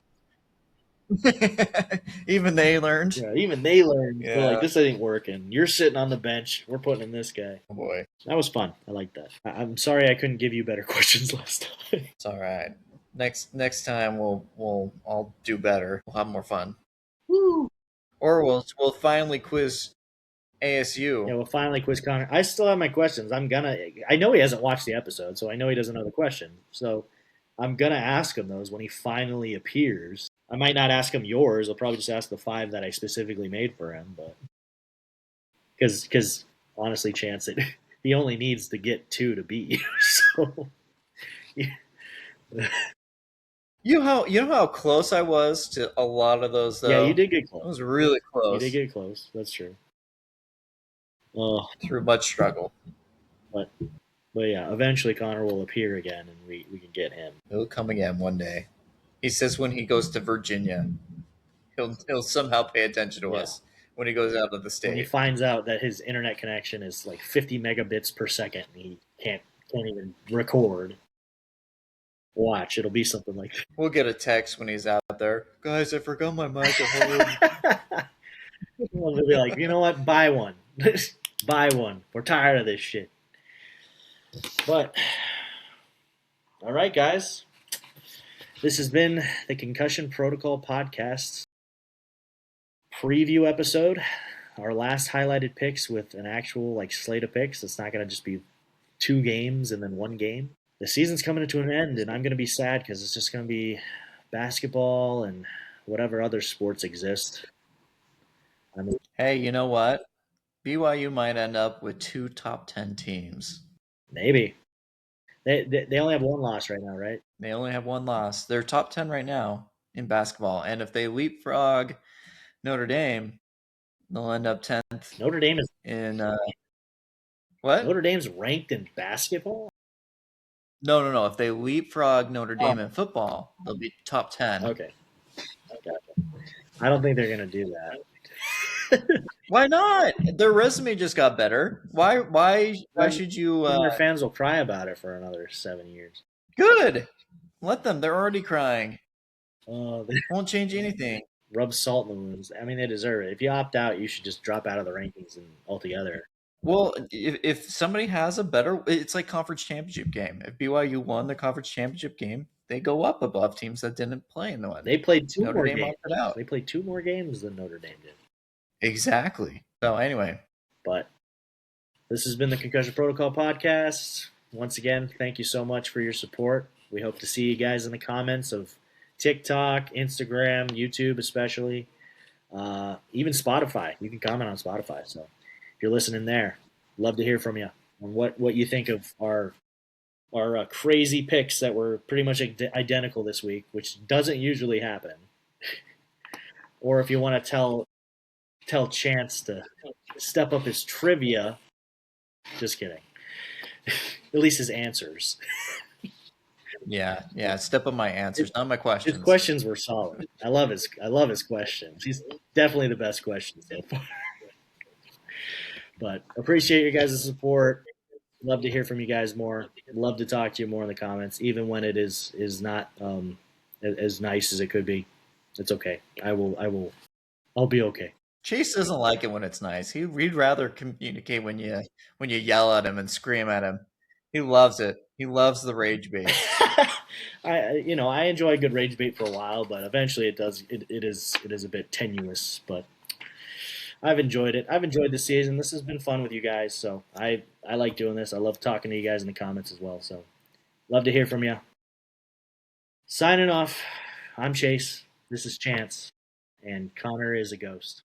Even they learned. Yeah, even they learned. Yeah. They're like, this ain't working. You're sitting on the bench. We're putting in this guy. Oh boy, that was fun. I like that. I'm sorry I couldn't give you better questions last time. It's all right. Next time I'll do better. We'll have more fun. Woo! Or we'll finally quiz ASU. Yeah, we'll finally quiz Connor. I still have my questions. I know he hasn't watched the episode, so I know he doesn't know the question. So I'm gonna ask him those when he finally appears. I might not ask him yours. I'll probably just ask the 5 that I specifically made for him, but because honestly, Chance, he only needs to get 2 to beat you. So yeah. You know how close I was to a lot of those, though? Yeah, you did get close. I was really close. You did get close. That's true. Through much struggle. But yeah, eventually Connor will appear again, and we can get him. He'll come again one day. He says when he goes to Virginia, he'll somehow pay attention to us when he goes out of the state. When he finds out that his internet connection is like 50 megabits per second, and he can't even record. Watch, it'll be something like that. We'll get a text when he's out there. Guys, I forgot my mic at home. We'll be like, you know what? Buy one. Buy one. We're tired of this shit. But, all right, guys. This has been the Concussion Protocol Podcast preview episode. Our last highlighted picks with an actual slate of picks. It's not going to just be 2 games and then 1 game. the season's coming to an end, and I'm going to be sad because it's just going to be basketball and whatever other sports exist. I mean, hey, you know what? BYU might end up with 2 top 10 teams. Maybe. They only have one loss right now, right? They only have one loss. They're top 10 right now in basketball. And if they leapfrog Notre Dame, they'll end up 10th. Notre Dame is in what? Notre Dame's ranked in basketball? No. If they leapfrog Notre Dame in football, they'll be top 10. Okay. I don't think they're going to do that. Why not? Their resume just got better. Why should you? Their fans will cry about it for another 7 years. Good. Let them. They're already crying. They won't change anything. Rub salt in the wounds. I mean, they deserve it. If you opt out, you should just drop out of the rankings altogether. Well, if somebody has a better, it's like conference championship game. If BYU won the conference championship game, they go up above teams that didn't play in the one. They played two Notre more Dame games. Opted out. They played 2 more games than Notre Dame did. Exactly. So anyway. But this has been the Concussion Protocol Podcast. Once again, thank you so much for your support. We hope to see you guys in the comments of TikTok, Instagram, YouTube especially, even Spotify. You can comment on Spotify. So if you're listening there, love to hear from you on what you think of our crazy picks that were pretty much identical this week, which doesn't usually happen. Or if you want to tell Chance to step up his trivia. Just kidding. At least his answers. Yeah. Step up my answers, not my questions. His questions were solid. I love his questions. He's definitely the best question so far. But appreciate your guys' support. Love to hear from you guys more. Love to talk to you more in the comments, even when it is not as nice as it could be. It's okay. I'll be okay. Chase doesn't like it when it's nice. He'd rather communicate when you yell at him and scream at him. He loves it. He loves the rage bait. I enjoy a good rage bait for a while, but eventually it is a bit tenuous. But I've enjoyed it. I've enjoyed the season. This has been fun with you guys, so I like doing this. I love talking to you guys in the comments as well. So love to hear from you. Signing off. I'm Chase. This is Chance, and Connor is a ghost.